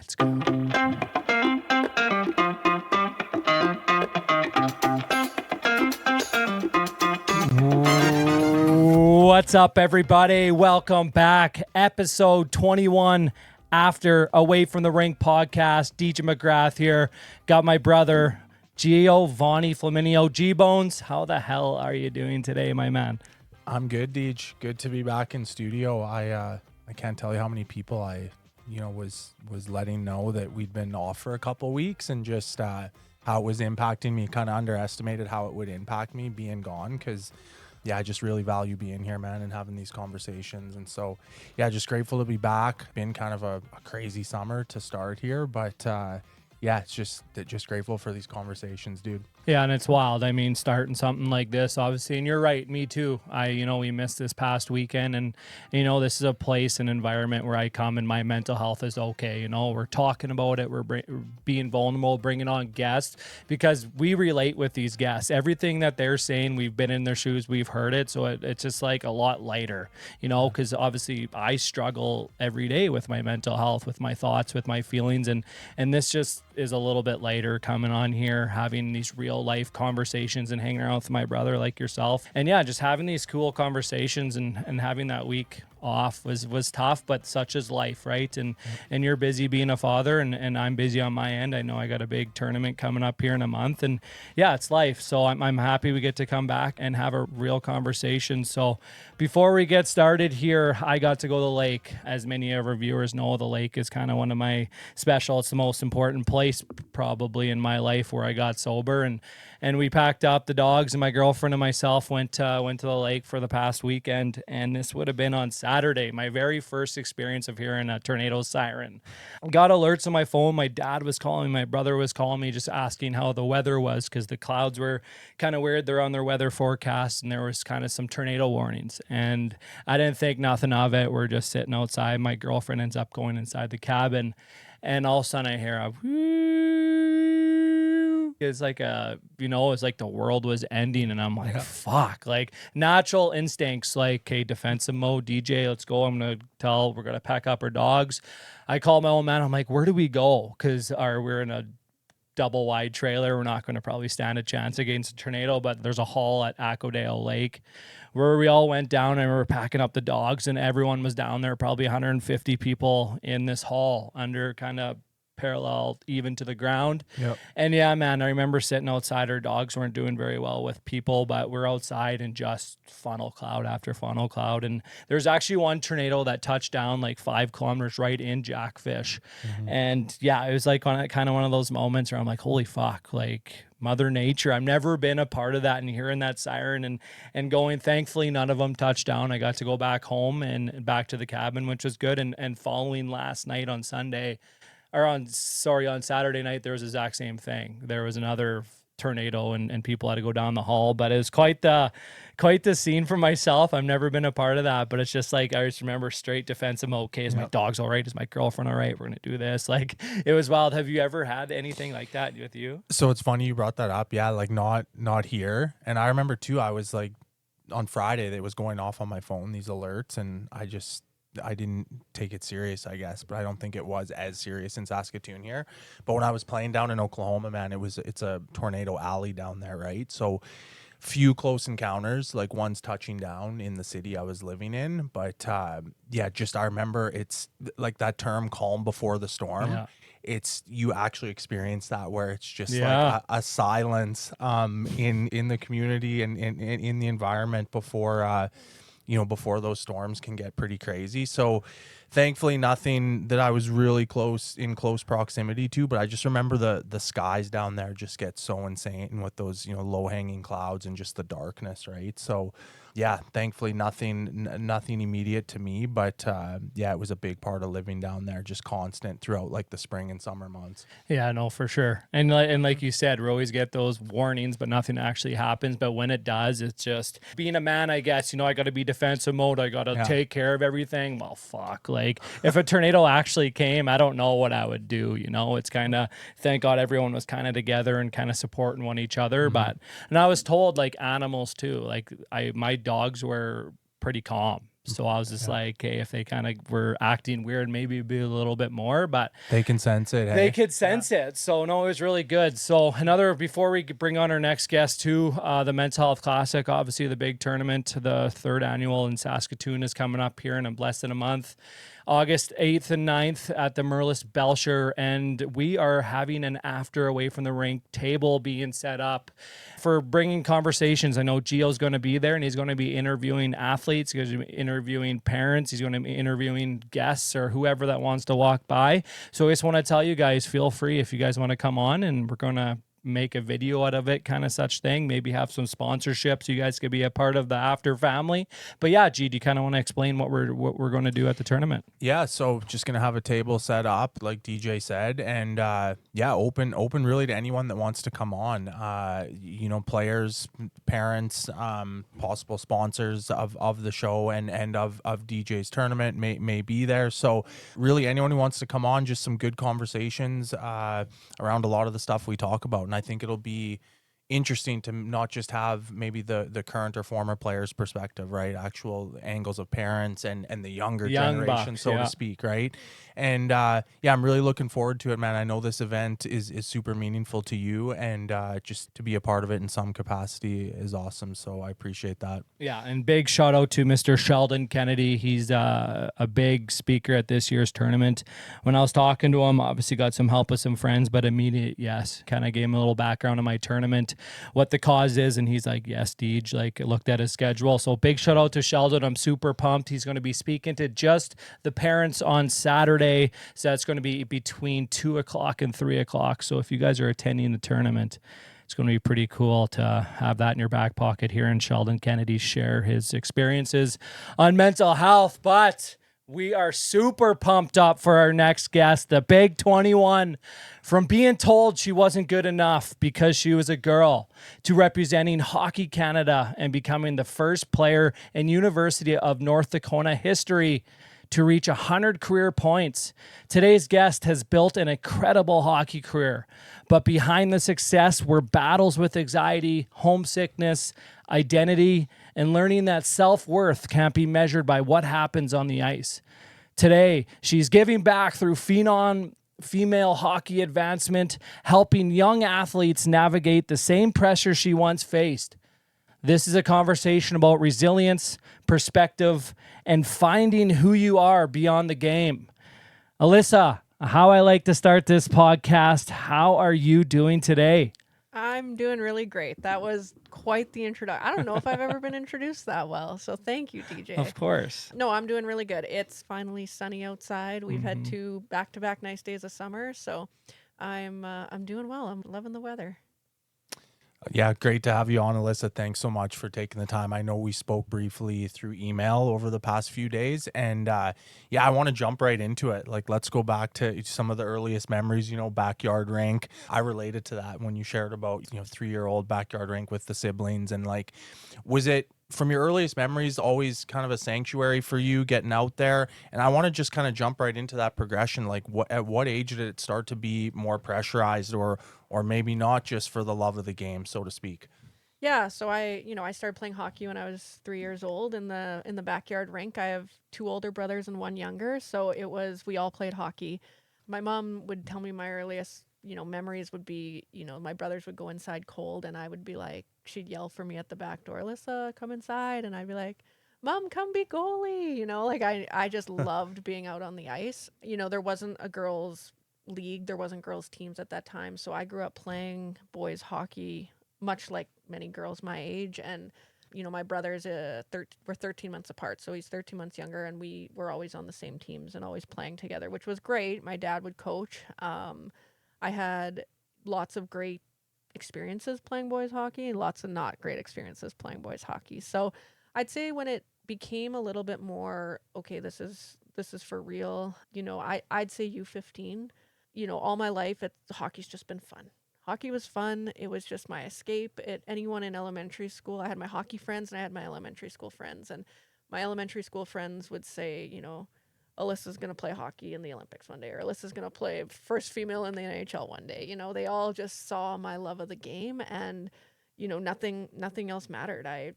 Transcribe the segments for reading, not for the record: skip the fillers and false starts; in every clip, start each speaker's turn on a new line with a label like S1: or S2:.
S1: Let's go. What's up, everybody? Welcome back. Episode 21 after Away From The Rink podcast. DJ McGrath here. Got my brother, Giovanni Flaminio. G-Bones, how the hell are you doing today, my man?
S2: I'm good, Deej. Good to be back in studio. I can't tell you how many people I was letting know that we'd been off for a couple weeks, and just how it was impacting me. Kind of underestimated how it would impact me being gone, because I just really value being here, man, and having these conversations. And so just grateful to be back. Been kind of a crazy summer to start here, but it's just grateful for these conversations, dude.
S1: Yeah, and it's wild. I mean, starting something like this, obviously, and you're right, me too. We missed this past weekend, and, this is a place, an environment where I come and my mental health is okay. We're talking about it. We're being vulnerable, bringing on guests, because we relate with these guests. Everything that they're saying, we've been in their shoes, we've heard it. So it's just like a lot lighter, because obviously I struggle every day with my mental health, with my thoughts, with my feelings. And this just is a little bit lighter, coming on here, having these real life conversations and hanging around with my brother like yourself. And just having these cool conversations and having that week off was tough, but such is life, right? And you're busy being a father, and I'm busy on my end. I know I got a big tournament coming up here in a month, and it's life. So I'm happy we get to come back and have a real conversation. So before we get started here, I got to go to the lake. As many of our viewers know, the lake is kind of one of my special. It's the most important place probably in my life where I got sober, and we packed up the dogs, and my girlfriend and myself went to the lake for the past weekend. And this would have been on Saturday, my very first experience of hearing a tornado siren. Got alerts on my phone. My dad was calling me, my brother was calling me, just asking how the weather was, because the clouds were kind of weird. They're on their weather forecast, and there was kind of some tornado warnings. And I didn't think nothing of it. We're just sitting outside. My girlfriend ends up going inside the cabin, and all of a sudden I hear a it's like it's like the world was ending, and I'm like, fuck, like natural instincts, like, okay, defensive mode, DJ, let's go. We're gonna pack up our dogs. I call my old man. I'm like, where do we go? Because we're in a double wide trailer. We're not going to probably stand a chance against a tornado, but there's a hall at Acodale Lake where we all went down, and we were packing up the dogs, and everyone was down there, probably 150 people in this hall under kind of parallel even to the ground.
S2: Yep.
S1: And man, I remember sitting outside. Our dogs weren't doing very well with people, but we're outside and just funnel cloud after funnel cloud. And there's actually one tornado that touched down like 5 kilometers right in Jackfish. Mm-hmm. And it was like kind of one of those moments where I'm like, holy fuck, like Mother Nature. I've never been a part of that, and hearing that siren and going, thankfully none of them touched down. I got to go back home and back to the cabin, which was good. And following last night on on Saturday night, there was the exact same thing. There was another tornado, and people had to go down the hall, but it was quite the scene for myself. I've never been a part of that, but it's just like, I just remember straight defensive mode. Okay, is my dog's all right? Is my girlfriend all right? We're going to do this. Like, it was wild. Have you ever had anything like that with you?
S2: So it's funny you brought that up. Yeah, like not here. And I remember too, I was like, on Friday, it was going off on my phone, these alerts, and I didn't take it serious, I guess, but I don't think it was as serious in Saskatoon here. But when I was playing down in Oklahoma, man, it's a tornado alley down there, right? So few close encounters, like one's touching down in the city I was living in. But I remember it's like that term, calm before the storm. Yeah. It's, you actually experience that, where it's just like a silence in the community and in the environment before before those storms can get pretty crazy. So thankfully nothing that I was really close proximity to, but I just remember the skies down there just get so insane with those, low hanging clouds and just the darkness. Right. So thankfully nothing immediate to me, but it was a big part of living down there, just constant throughout like the spring and summer months.
S1: Yeah, no, for sure. And like you said, we always get those warnings, but nothing actually happens. But when it does, it's just being a man, I guess. I got to be defensive mode. I got to take care of everything. Well, fuck. Like, if a tornado actually came, I don't know what I would do. It's kind of, thank God everyone was kind of together and kind of supporting one each other. Mm-hmm. And I was told, like, animals too. Like, my dogs were pretty calm. So I was just like, hey, if they kind of were acting weird, maybe be a little bit more, but
S2: They can sense it.
S1: they
S2: Hey,
S1: could sense it. So no, it was really good. So before we bring on our next guest too, the Mental Health Classic, obviously the big tournament, the third annual in Saskatoon is coming up here in less than a month. August 8th and 9th at the Merlis Belcher, and we are having an after away from the rink table being set up for bringing conversations. I know Gio's going to be there, and he's going to be interviewing athletes, he's going to be interviewing parents, he's going to be interviewing guests or whoever that wants to walk by. So I just want to tell you guys, feel free if you guys want to come on, and we're going to make a video out of it, kind of such thing, maybe have some sponsorships, you guys could be a part of the after family. But yeah, G, do you kind of want to explain what we're going to do at the tournament?
S2: yeah, so just gonna have a table set up, like DJ said, and yeah, open really to anyone that wants to come on. Players, parents, possible sponsors of the show and of DJ's tournament may be there. So really, anyone who wants to come on, just some good conversations around a lot of the stuff we talk about, and I think it'll be interesting to not just have maybe the current or former players' perspective, right? Actual angles of parents and the younger generation,
S1: bucks,
S2: so to speak, right? And yeah, I'm really looking forward to it, man. I know this event is super meaningful to you, and just to be a part of it in some capacity is awesome. So I appreciate that.
S1: Yeah, and big shout out to Mr. Sheldon Kennedy. He's a big speaker at this year's tournament. When I was talking to him, obviously got some help with some friends, but immediate yes, kind of gave him a little background on my tournament, what the cause is, and he's like, yes, Deej, like looked at his schedule. So big shout out to Sheldon. I'm super pumped. He's going to be speaking to just the parents on Saturday. So that's going to be between 2 o'clock and 3 o'clock. So if you guys are attending the tournament, it's going to be pretty cool to have that in your back pocket here, and Sheldon Kennedy share his experiences on mental health. But we are super pumped up for our next guest, the Big 21. From being told she wasn't good enough because she was a girl to representing Hockey Canada and becoming the first player in University of North Dakota history to reach 100 career points. Today's guest has built an incredible hockey career, but behind the success were battles with anxiety, homesickness, identity, and learning that self-worth can't be measured by what happens on the ice. Today, she's giving back through Phenom female hockey advancement, helping young athletes navigate the same pressure she once faced. This is a conversation about resilience, perspective, and finding who you are beyond the game. Alyssa, how I like to start this podcast, how are you doing today?
S3: I'm doing really great. That was quite the introduction. I don't know if I've ever been introduced that well, so thank you, DJ.
S1: Of course.
S3: No, I'm doing really good. It's finally sunny outside. We've had 2 back-to-back nice days of summer, so I'm doing well. I'm loving the weather.
S2: Yeah, great to have you on, Alyssa. Thanks so much for taking the time. I know we spoke briefly through email over the past few days, and yeah, I want to jump right into it. Like, let's go back to some of the earliest memories, backyard rink. I related to that when you shared about, 3-year-old backyard rink with the siblings, and like, was it from your earliest memories always kind of a sanctuary for you getting out there? And I want to just kind of jump right into that progression. Like, at what age did it start to be more pressurized, or maybe not, just for the love of the game, so to speak?
S3: Yeah, so I started playing hockey when I was 3 years old in the backyard rink. I have 2 older brothers and 1 younger, so we all played hockey. My mom would tell me my earliest memories would be, my brothers would go inside cold, and I would be like, she'd yell for me at the back door, Alyssa, come inside. And I'd be like, Mom, come be goalie. Like I just loved being out on the ice. There wasn't a girls' league. There wasn't girls' teams at that time. So I grew up playing boys hockey, much like many girls my age. And, my brothers we're 13 months apart. So he's 13 months younger, and we were always on the same teams and always playing together, which was great. My dad would coach. I had lots of great experiences playing boys hockey and lots of not great experiences playing boys hockey. So I'd say when it became a little bit more, okay, this is for real, I'd say U15. All my life hockey's just been fun. Hockey was fun. It was just my escape. Anyone in elementary school, I had my hockey friends and I had my elementary school friends, and my elementary school friends would say, Alyssa's going to play hockey in the Olympics one day, or Alyssa's going to play first female in the NHL one day. They all just saw my love of the game, and, nothing else mattered. I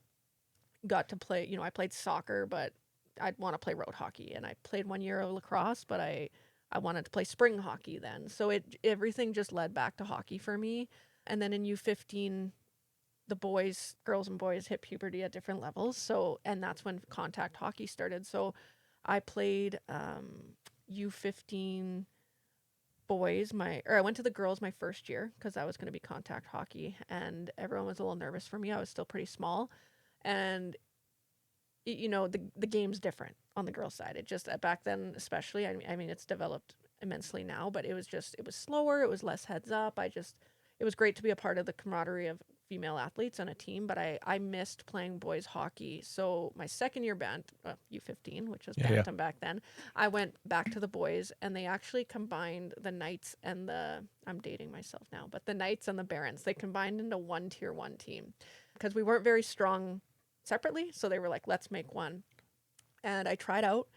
S3: got to play, I played soccer, but I'd want to play road hockey, and I played 1 year of lacrosse, but I wanted to play spring hockey then. So everything just led back to hockey for me. And then in U15, the girls and boys hit puberty at different levels. So, and that's when contact hockey started. So I played U15 boys, I went to the girls my first year because that was going to be contact hockey, and everyone was a little nervous for me. I was still pretty small, and the game's different on the girls' side. It just back then, especially. I mean, it's developed immensely now, but it was slower. It was less heads up. It was great to be a part of the camaraderie of female athletes on a team, but I missed playing boys hockey. So my second year U15, which was Bantam back then, I went back to the boys, and they actually combined the Knights and I'm dating myself now, but the Knights and the Barons, they combined into one tier 1 team because we weren't very strong separately. So they were like, let's make one. And I tried out,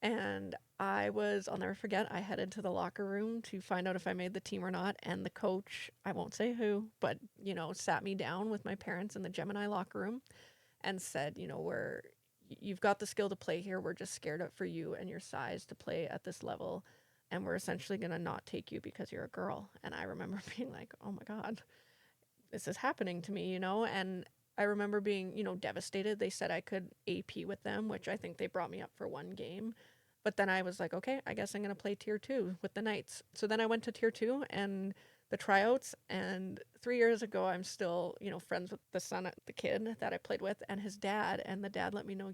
S3: and I'll never forget, I headed to the locker room to find out if I made the team or not. And the coach, I won't say who, but, sat me down with my parents in the Gemini locker room and said, you've got the skill to play here. We're just scared for you and your size to play at this level. And we're essentially going to not take you because you're a girl. And I remember being like, oh my God, this is happening to me, and I remember being, devastated. They said I could AP with them, which I think they brought me up for one game. But then I was like, okay, I guess I'm going to play tier 2 with the Knights. So then I went to tier 2 and the tryouts. And 3 years ago, I'm still, friends with the kid that I played with, and his dad. And the dad let me know,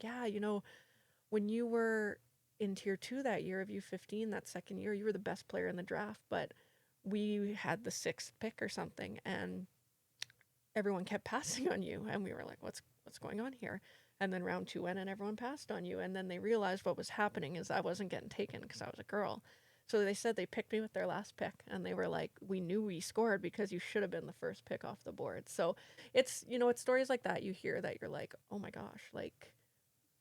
S3: when you were in tier 2 that year of U15, that second year, you were the best player in the draft. But we had the 6th pick or something, and everyone kept passing on you. And we were like, what's going on here? And then round 2 went and everyone passed on you. And then they realized what was happening is I wasn't getting taken because I was a girl. So they said they picked me with their last pick. And they were like, we knew we scored because you should have been the first pick off the board. So it's, it's stories like that you hear that you're like, oh my gosh, like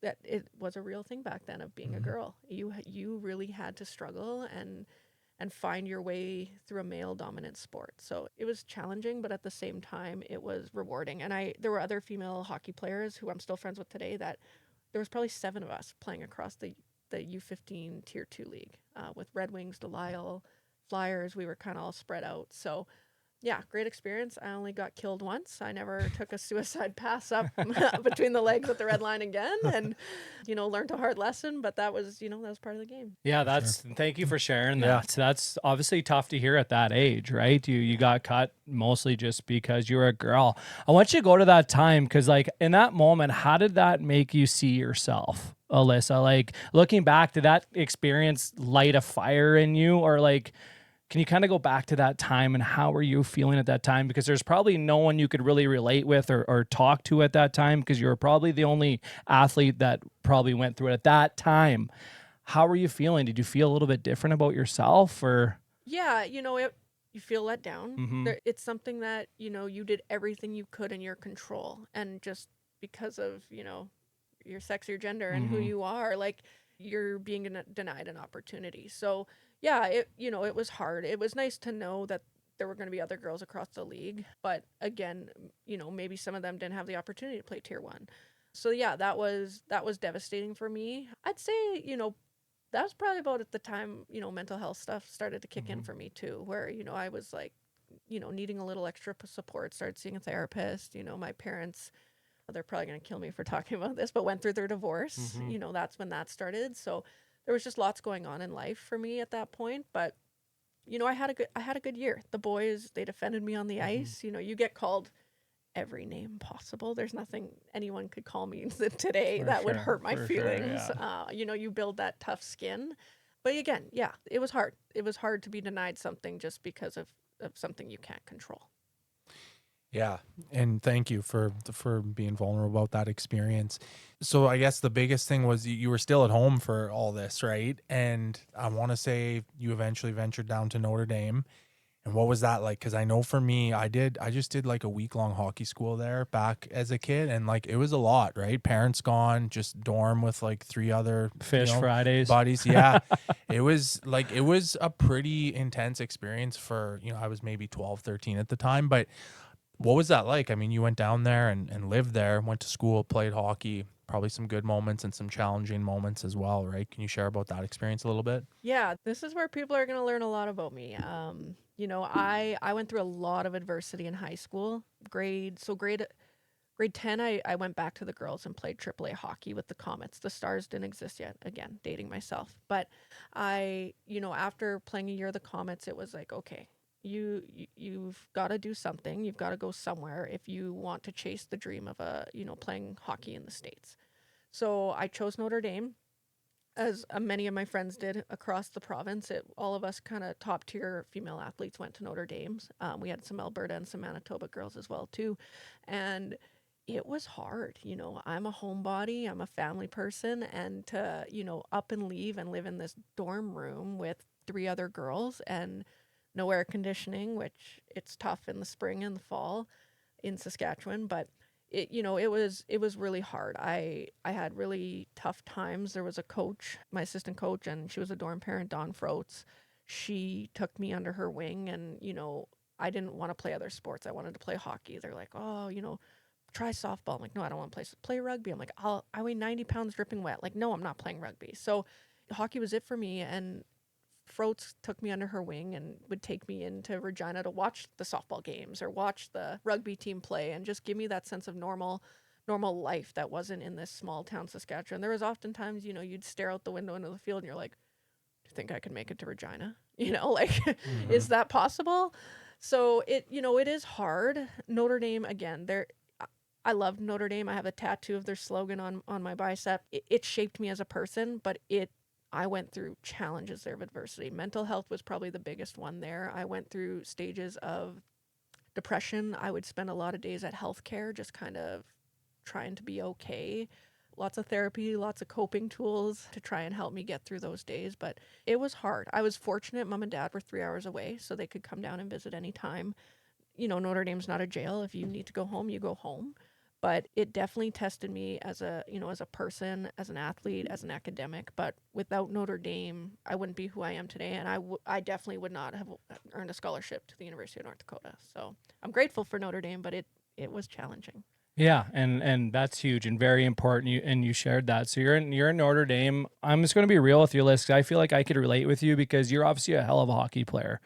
S3: that it was a real thing back then of being a girl. You really had to struggle and find your way through a male dominant sport. So it was challenging, but at the same time, it was rewarding. And there were other female hockey players who I'm still friends with today that there was probably 7 of us playing across the U15 tier 2 league with Red Wings, Delisle, Flyers. We were kind of all spread out. So yeah, great experience. I only got killed once. I never took a suicide pass up between the legs at the red line again, and learned a hard lesson. But that was that was part of the game.
S1: Yeah, thank you for sharing that. That's obviously tough to hear at that age, right? You got cut mostly just because you were a girl. I want you to go to that time because, like, in that moment, how did that make you see yourself, Alyssa? Like, looking back, did that experience light a fire in you, or like? Can you kind of go back to that time and how were you feeling at that time? Because there's probably no one you could really relate with or talk to at that time because you were probably the only athlete that probably went through it at that time. How were you feeling? Did you feel a little bit different about yourself or?
S3: Yeah, you feel let down. Mm-hmm. It's something that, you did everything you could in your control. And just because of, your sex, your gender, and who you are, like you're being denied an opportunity. So yeah, it was hard. It was nice to know that there were going to be other girls across the league. But again, maybe some of them didn't have the opportunity to play tier 1. So yeah, that was devastating for me. I'd say, that was probably about at the time, mental health stuff started to kick in for me too, where, I was like, needing a little extra support, started seeing a therapist. My parents, they're probably going to kill me for talking about this, but went through their divorce. That's when that started. So there was just lots going on in life for me at that point. But, I had a good year. The boys, they defended me on the ice. You get called every name possible. There's nothing anyone could call me today that would hurt my feelings. Sure, yeah. You build that tough skin. But again, yeah, it was hard. It was hard to be denied something just because of something you can't control.
S2: Yeah. And thank you for being vulnerable about that experience. So I guess the biggest thing was you were still at home for all this, right? And I want to say you eventually ventured down to Notre Dame. And what was that like? Because I know for me, I just did like a week-long hockey school there back as a kid. And like, it was a lot, right? Parents gone, just dorm with like 3 other
S1: Fish Fridays
S2: buddies. Yeah. It was a pretty intense experience for, I was maybe 12, 13 at the time. But What was that like? I mean, you went down there and lived there, went to school, played hockey, probably some good moments and some challenging moments as well, right? Can you share about that experience a little bit?
S3: Yeah, this is where people are going to learn a lot about me. I went through a lot of adversity in high school. Grade 10, I went back to the girls and played AAA hockey with the Comets. The Stars didn't exist yet. Again, dating myself. But after playing a year of the Comets, it was like, okay, you've got to do something. You've got to go somewhere if you want to chase the dream of playing hockey in the States. So I chose Notre Dame, as many of my friends did across the province. All of us kind of top tier female athletes went to Notre Dame's. We had some Alberta and some Manitoba girls as well too, and it was hard. I'm a homebody, I'm a family person, and to up and leave and live in this dorm room with three other girls and no air conditioning, which it's tough in the spring and the fall in Saskatchewan, but it was really hard. I had really tough times. There was a coach, my assistant coach, and she was a dorm parent, Dawn Froats. She took me under her wing, and I didn't want to play other sports. I wanted to play hockey. They're like, oh, try softball. I'm like, no, I don't want to play rugby. I'm like, I weigh 90 pounds dripping wet. Like, no, I'm not playing rugby. So hockey was it for me, and Froats took me under her wing and would take me into Regina to watch the softball games or watch the rugby team play and just give me that sense of normal life that wasn't in this small town Saskatchewan. There was often times, you'd stare out the window into the field and you're like, do you think I could make it to Regina? Like, is that possible? So it is hard. Notre Dame, again, I love Notre Dame. I have a tattoo of their slogan on my bicep. It shaped me as a person, but I went through challenges there of adversity. Mental health was probably the biggest one there. I went through stages of depression. I would spend a lot of days at healthcare just kind of trying to be okay. Lots of therapy, lots of coping tools to try and help me get through those days. But it was hard. I was fortunate. Mom and dad were 3 hours away, so they could come down and visit anytime. Notre Dame's not a jail. If you need to go home, you go home. But it definitely tested me as a person, as an athlete, as an academic. But without Notre Dame, I wouldn't be who I am today, and I definitely would not have earned a scholarship to the University of North Dakota. So I'm grateful for Notre Dame, but it was challenging.
S1: Yeah, and that's huge and very important. You shared that. So you're in Notre Dame. I'm just going to be real with you, Liz, 'cause I feel like I could relate with you because you're obviously a hell of a hockey player.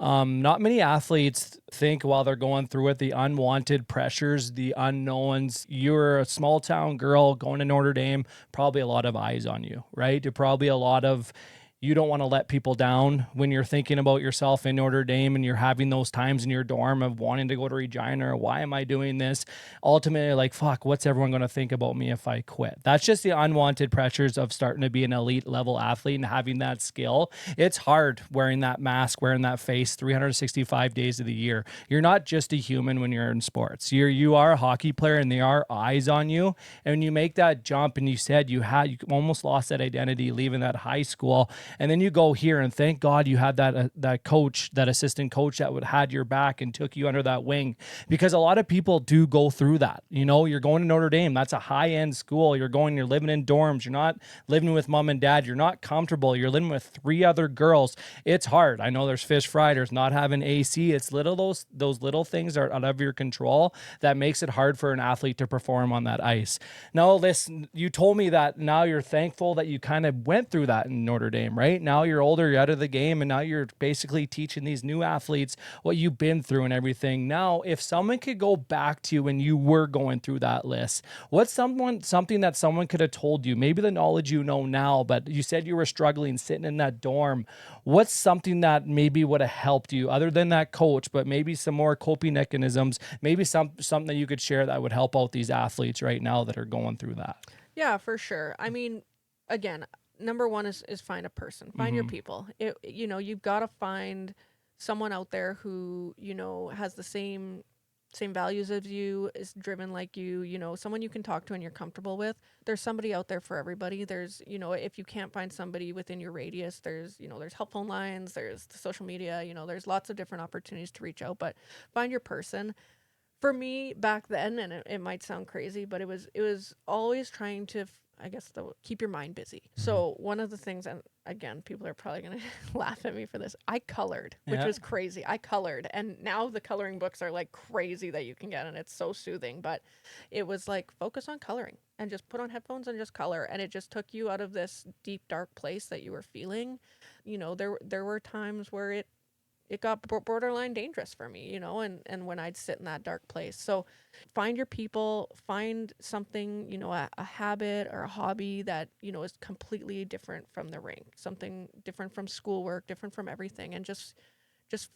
S1: Not many athletes think while they're going through it, the unwanted pressures, the unknowns. You're a small town girl going to Notre Dame, probably a lot of eyes on you, right? There probably a lot of, you don't want to let people down when you're thinking about yourself in Notre Dame and you're having those times in your dorm of wanting to go to Regina or why am I doing this? Ultimately, like, fuck, what's everyone going to think about me if I quit? That's just the unwanted pressures of starting to be an elite level athlete and having that skill. It's hard wearing that mask, wearing that face 365 days of the year. You're not just a human when you're in sports. You are a hockey player and there are eyes on you. And when you make that jump and you said you almost lost that identity leaving that high school, and then you go here and thank God you had that coach, that assistant coach that had your back and took you under that wing, because a lot of people do go through that. You're going to Notre Dame. That's a high-end school. You're living in dorms. You're not living with mom and dad. You're not comfortable. You're living with three other girls. It's hard. I know there's fish fry. There's not having AC. It's those little things are out of your control that makes it hard for an athlete to perform on that ice. Now, listen, you told me that now you're thankful that you kind of went through that in Notre Dame, right? Now you're older, you're out of the game, and now you're basically teaching these new athletes what you've been through and everything. Now, if someone could go back to you when you were going through that list, what's something that someone could have told you? Maybe the knowledge you know now, but you said you were struggling sitting in that dorm. What's something that maybe would have helped you other than that coach, but maybe some more coping mechanisms, maybe something that you could share that would help out these athletes right now that are going through that?
S3: Yeah, for sure. I mean, again, number one is find a person, find your
S1: Mhm.
S3: people. You've got to find someone out there who has the same values as you, is driven like you, someone you can talk to and you're comfortable with. There's somebody out there for everybody. There's if you can't find somebody within your radius, there's help phone lines, there's the social media, there's lots of different opportunities to reach out, but find your person. For me back then, and it might sound crazy, but it was always trying to I guess keep your mind busy. So one of the things, and again, people are probably going to laugh at me for this. I colored, which
S1: Yeah.
S3: was crazy. I colored, and now the coloring books are like crazy that you can get, and it's so soothing. But it was like, focus on coloring and just put on headphones and just color. And it just took you out of this deep, dark place that you were feeling. You know, there were times where it got borderline dangerous for me, you know, and when I'd sit in that dark place. So find your people, find something, you know, a habit or a hobby that, you know, is completely different from the rink, something different from schoolwork, different from everything. And just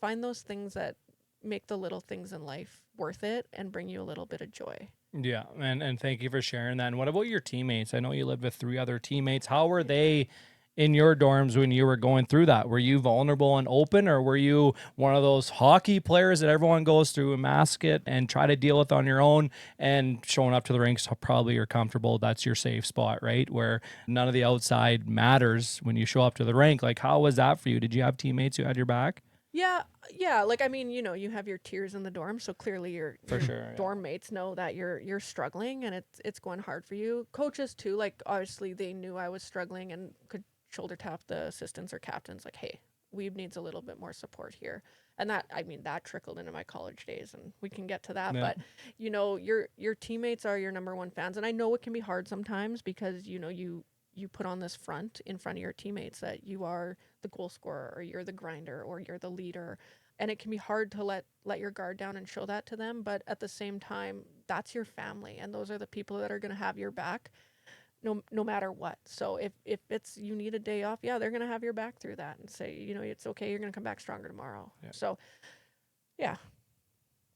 S3: find those things that make the little things in life worth it and bring you a little bit of joy.
S1: Yeah, and thank you for sharing that. And what about your teammates? I know you lived with 3 other teammates. How were they in your dorms when you were going through that? Were you vulnerable and open, or were you one of those hockey players that everyone goes through and mask it and try to deal with on your own, and showing up to the rinks probably you're comfortable, that's your safe spot, right? Where none of the outside matters when you show up to the rink. Like, how was that for you? Did you have teammates who had your back?
S3: Yeah. Like, I mean, you know, you have your tiers in the dorm, so clearly your
S1: Sure, yeah.
S3: dorm mates know that you're struggling and it's going hard for you. Coaches too, like obviously they knew I was struggling and could shoulder tap the assistants or captains, like, hey, Weeb needs a little bit more support here. And that, I mean, that trickled into my college days, and we can get to that.
S1: Yeah.
S3: But you know, your teammates are your number one fans, and I know it can be hard sometimes because you know you put on this front in front of your teammates that you are the goal scorer or you're the grinder or you're the leader, and it can be hard to let your guard down and show that to them. But at the same time, that's your family, and those are the people that are going to have your back no matter what. So if it's you need a day off, yeah, they're going to have your back through that and say, you know, it's okay, you're going to come back stronger tomorrow.
S1: Yeah.
S3: So yeah.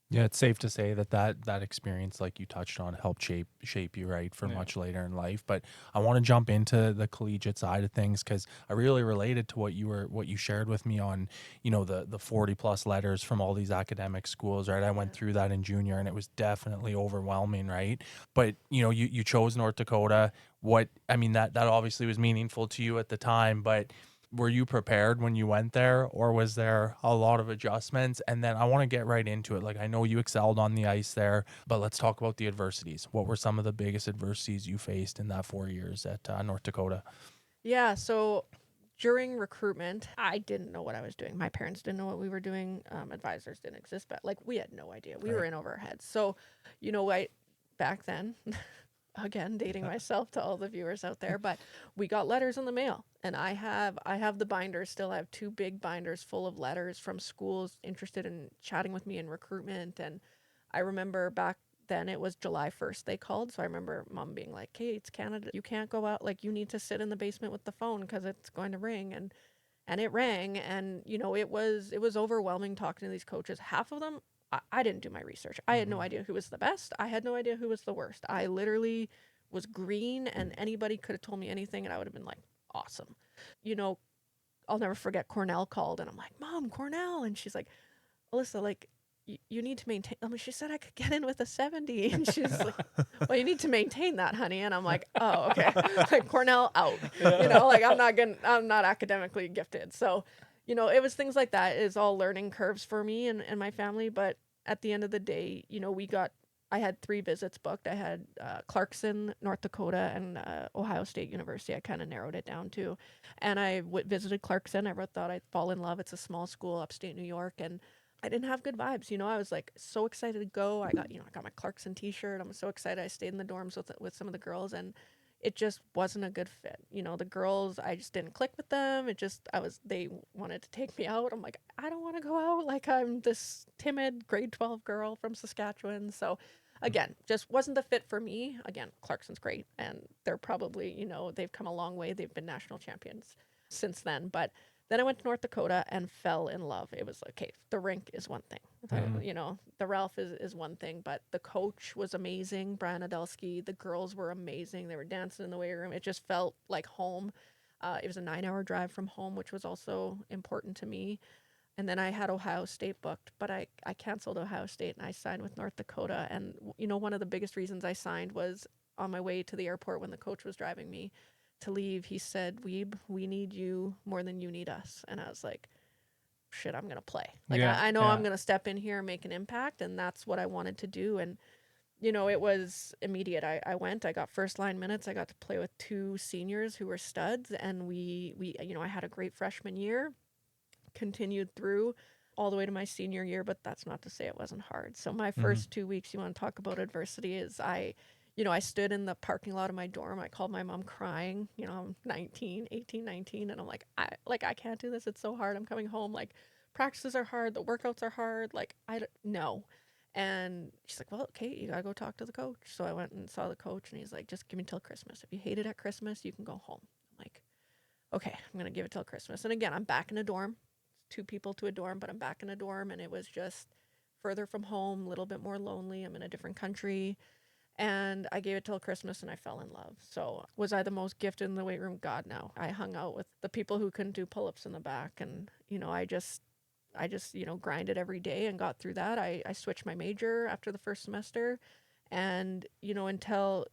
S2: Yeah, it's safe to say that experience, like you touched on, helped shape you, right, for much later in life. But I want to jump into the collegiate side of things, because I really related to what you shared with me on, you know, the 40 plus letters from all these academic schools, right? I went through that in junior, and it was definitely overwhelming, right? But you know, you chose North Dakota. That obviously was meaningful to you at the time, but were you prepared when you went there, or was there a lot of adjustments? And then I want to get right into it. Like, I know you excelled on the ice there, but let's talk about the adversities. What were some of the biggest adversities you faced in that 4 years at North Dakota?
S3: Yeah, so during recruitment, I didn't know what I was doing. My parents didn't know what we were doing. Advisors didn't exist, but like we had no idea. We were in over our heads. So, you know, back then, again, dating myself to all the viewers out there, but we got letters in the mail, and I have the binders still. I have 2 big binders full of letters from schools interested in chatting with me in recruitment. And I remember back then it was July 1st they called. So I remember mom being like, "Hey, it's Canada. You can't go out. Like, you need to sit in the basement with the phone because it's going to ring." And it rang, and you know, it was overwhelming talking to these coaches. Half of them, I didn't do my research. I had no idea who was the best. I had no idea who was the worst. I literally was green, and anybody could have told me anything, and I would have been like, awesome. You know, I'll never forget Cornell called, and I'm like, "Mom, Cornell," and she's like, "Alyssa, like, you need to maintain." I mean, she said I could get in with a 70, and she's like, "Well, you need to maintain that, honey." And I'm like, "Oh, okay." Like, Cornell out. You know, like I'm not academically gifted. So, you know, it was things like that. Is all learning curves for me and my family. But at the end of the day, you know, I had 3 visits booked. I had Clarkson, North Dakota, and Ohio State University. I kind of narrowed it down to, and I visited Clarkson. I thought I'd fall in love. It's a small school, upstate New York, and I didn't have good vibes. You know, I was like so excited to go. I got my Clarkson t-shirt. I'm so excited. I stayed in the dorms with some of the girls, and it just wasn't a good fit. You know, the girls, I just didn't click with them. They wanted to take me out. I'm like, I don't want to go out. Like, I'm this timid grade 12 girl from Saskatchewan. So again, just wasn't the fit for me. Again, Clarkson's great, and they're probably, you know, they've come a long way. They've been national champions since then. But then I went to North Dakota and fell in love. It was like, okay, the rink is one thing. You know, the Ralph is one thing, but the coach was amazing, Brian Adelsky. The girls were amazing. They were dancing in the weight room. It just felt like home. It was a 9-hour drive from home, which was also important to me. And then I had Ohio State booked, but I canceled Ohio State and I signed with North Dakota. And, you know, one of the biggest reasons I signed was on my way to the airport when the coach was driving me to leave, he said, "Weeb, we need you more than you need us." And I was like, shit, I'm going to play. Like, I know I'm going to step in here and make an impact. And that's what I wanted to do. And it was immediate. I went, I got first line minutes. I got to play with 2 seniors who were studs, and I had a great freshman year, continued through all the way to my senior year, but that's not to say it wasn't hard. So my first 2 weeks, you want to talk about adversity, is I stood in the parking lot of my dorm. I called my mom crying. I'm 18, 19, and I'm like, I can't do this. It's so hard. I'm coming home. Like, practices are hard. The workouts are hard. Like, no. And she's like, well, okay, you gotta go talk to the coach. So I went and saw the coach, and he's like, just give me till Christmas. If you hate it at Christmas, you can go home. I'm like, okay, I'm gonna give it till Christmas. And again, I'm back in a dorm, 2 people to a dorm, but I'm back in a dorm, and it was just further from home, a little bit more lonely. I'm in a different country. And I gave it till Christmas, and I fell in love. So was I the most gifted in the weight room? God, no. I hung out with the people who couldn't do pull-ups in the back, and I just grinded every day and got through that. I switched my major after the first semester, and until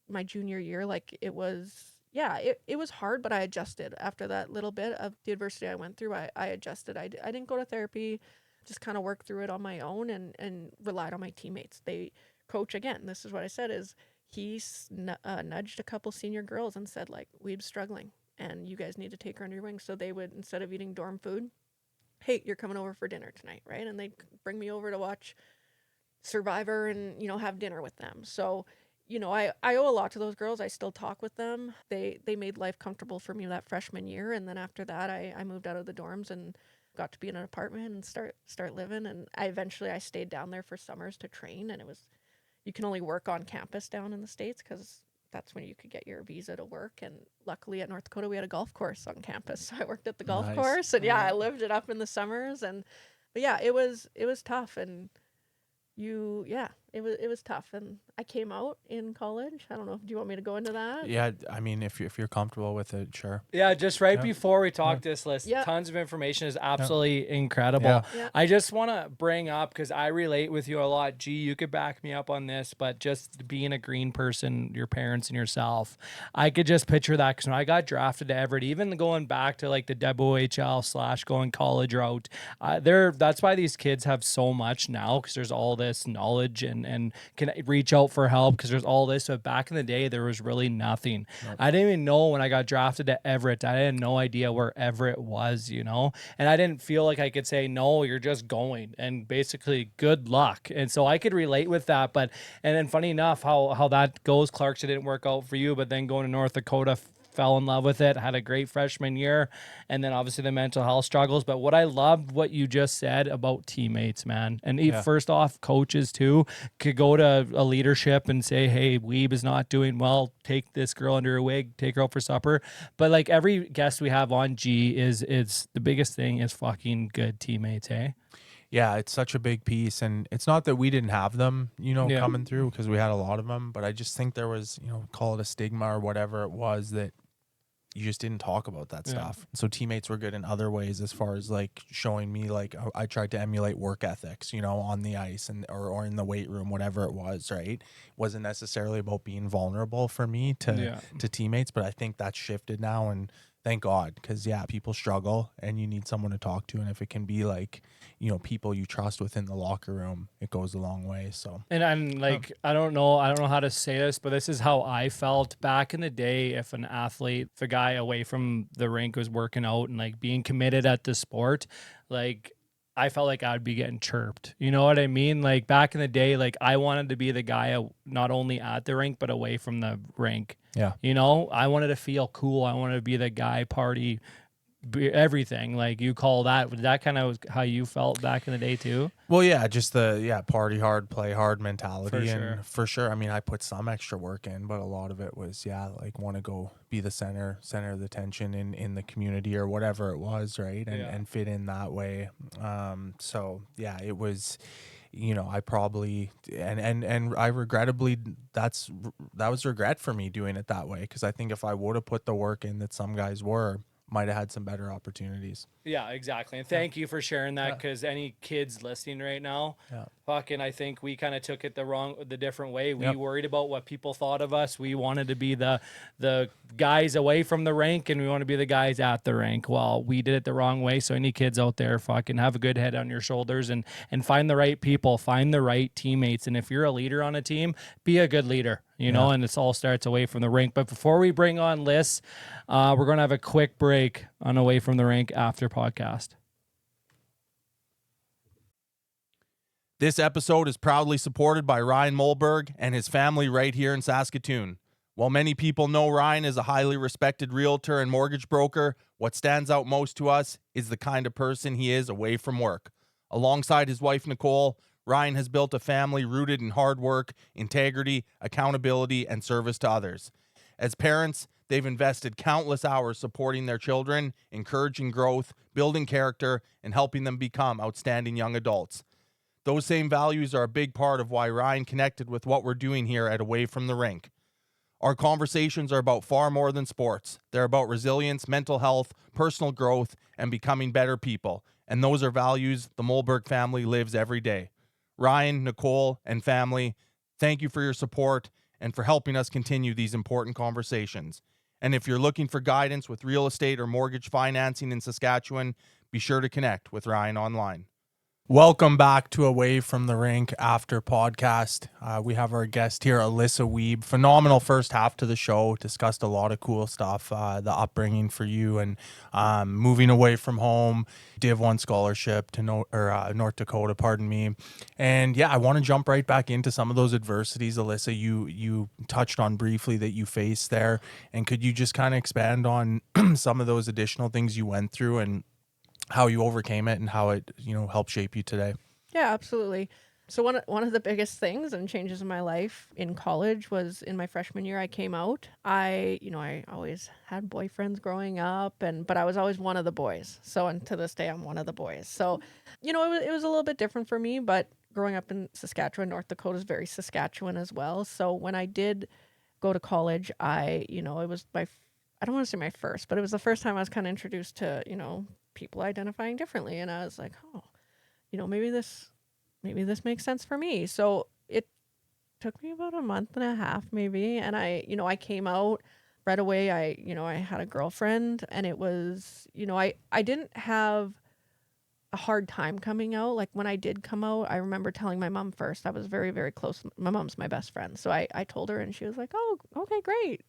S3: my junior year, like, it was, yeah, it was hard, but I adjusted. After that little bit of the adversity I went through, I adjusted. I didn't go to therapy, just kind of worked through it on my own, and relied on my teammates. Coach, again, this is what I said, is he nudged a couple senior girls and said, like, Weebe's struggling, and you guys need to take her under your wing. So they would, instead of eating dorm food, hey, you're coming over for dinner tonight, right? And they'd bring me over to watch Survivor and, have dinner with them. So, I owe a lot to those girls. I still talk with them. They made life comfortable for me that freshman year. And then after that, I moved out of the dorms and got to be in an apartment and start living. And I stayed down there for summers to train. And you can only work on campus down in the States because that's when you could get your visa to work. And luckily at North Dakota, we had a golf course on campus. So I worked at the golf course, and I lived it up in the summers. But yeah, it was tough. And it was tough. And I came out in college. I don't know. Do you want me to go into that?
S2: Yeah, I mean, if you're comfortable with it, sure.
S1: Yeah, just right before we talk this list, tons of information is absolutely incredible.
S3: Yeah.
S1: I just want to bring up, because I relate with you a lot. Gee, you could back me up on this, but just being a green person, your parents and yourself, I could just picture that, because when I got drafted to Everett, even going back to like the WHL / going college route, that's why these kids have so much now, because there's all this knowledge and can reach out for help, because there's all this. But back in the day, there was really nothing. Nope. I didn't even know when I got drafted to Everett. I had no idea where Everett was, and I didn't feel like I could say, no, you're just going, and basically good luck. And so I could relate with that. And then funny enough, how that goes, Clarkson didn't work out for you, but then going to North Dakota, fell in love with it, had a great freshman year, and then obviously the mental health struggles. But what I loved what you just said about teammates, man. And first off, coaches too could go to a leadership and say, hey, Wiebe is not doing well. Take this girl under a wig, take her out for supper. But like every guest we have on G is the biggest thing is fucking good teammates, hey?
S2: Yeah, it's such a big piece, and it's not that we didn't have them, coming through, because we had a lot of them, but I just think there was, call it a stigma or whatever it was, that you just didn't talk about that stuff. So teammates were good in other ways, as far as like showing me, like, I tried to emulate work ethics, on the ice or in the weight room, whatever it was, right? Wasn't necessarily about being vulnerable for me to teammates, but I think that's shifted now, and thank God, because people struggle and you need someone to talk to. And if it can be like, people you trust within the locker room, it goes a long way. So,
S1: and I'm like, I don't know how to say this, but this is how I felt back in the day. If an athlete, if a guy away from the rink was working out and like being committed at the sport, like, I felt like I'd be getting chirped. You know what I mean? Like back in the day, like I wanted to be the guy not only at the rink, but away from the rink.
S2: Yeah.
S1: I wanted to feel cool. I wanted to be the guy, party, everything. Like you call that, was that kind of how you felt back in the day too?
S2: Well, yeah, just the party hard, play hard mentality. For sure. I mean, I put some extra work in, but a lot of it was like want to go be the center of the attention in the community or whatever it was, right? And fit in that way. So yeah, it was, I probably and I regrettably that was regret for me doing it that way, because I think if I would have put the work in that some guys were, might have had some better opportunities.
S1: Yeah, exactly. And thank you for sharing that, because any kids listening right now, fucking, I think we kind of took it the different way. We worried about what people thought of us. We wanted to be the guys away from the rink, and we want to be the guys at the rink. Well, we did it the wrong way. So any kids out there, fucking have a good head on your shoulders and find the right people, find the right teammates. And if you're a leader on a team, be a good leader, you know, and it all starts away from the rink. But before we bring on Liz, we're going to have a quick break on Away from the Rink after podcast.
S2: This episode is proudly supported by Ryan Molberg and his family right here in Saskatoon. While many people know Ryan is a highly respected realtor and mortgage broker, what stands out most to us is the kind of person he is away from work. Alongside his wife, Nicole, Ryan has built a family rooted in hard work, integrity, accountability, and service to others. As parents, they've invested countless hours supporting their children, encouraging growth, building character, and helping them become outstanding young adults. Those same values are a big part of why Ryan connected with what we're doing here at Away from the Rink. Our conversations are about far more than sports. They're about resilience, mental health, personal growth, and becoming better people. And those are values the Molberg family lives every day. Ryan, Nicole, and family, thank you for your support and for helping us continue these important conversations. And if you're looking for guidance with real estate or mortgage financing in Saskatchewan, be sure to connect with Ryan online. Welcome back to Away from the Rink after podcast. We have our guest here, Alyssa Wiebe. Phenomenal first half to the show. Discussed a lot of cool stuff, the upbringing for you and moving away from home, Div 1 scholarship to North Dakota, pardon me. And yeah, I want to jump right back into some of those adversities, Alyssa, you touched on briefly that you faced there. And could you just kind of expand on some of those additional things you went through and how you overcame it and how it, helped shape you today?
S3: Yeah, absolutely. So one of the biggest things and changes in my life in college was in my freshman year. I came out. I always had boyfriends growing up, but I was always one of the boys. So, and to this day, I'm one of the boys. So, it was a little bit different for me. But growing up in Saskatchewan, North Dakota is very Saskatchewan as well. So when I did go to college, it was I don't want to say my first, but it was the first time I was kind of introduced to people identifying differently, and I was like, oh, maybe this makes sense for me. So it took me about a month and a half maybe, and I came out right away. I had a girlfriend, and it was, I didn't have a hard time coming out. Like when I did come out, I remember telling my mom first. I was very, very close. My mom's my best friend, so I told her, and she was like, oh, okay, great.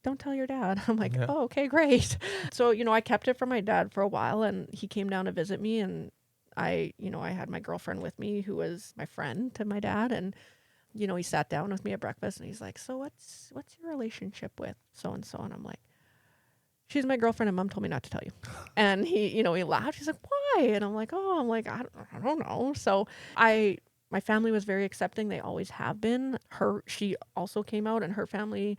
S3: Don't tell your dad. I'm like, oh, okay, great. So, I kept it from my dad for a while, and he came down to visit me, and I had my girlfriend with me who was my friend to my dad, and, he sat down with me at breakfast, and he's like, so what's your relationship with so-and-so? And I'm like, she's my girlfriend, and mom told me not to tell you. And he laughed. He's like, why? And I'm like, I don't know. So my family was very accepting. They always have been. She also came out, and her family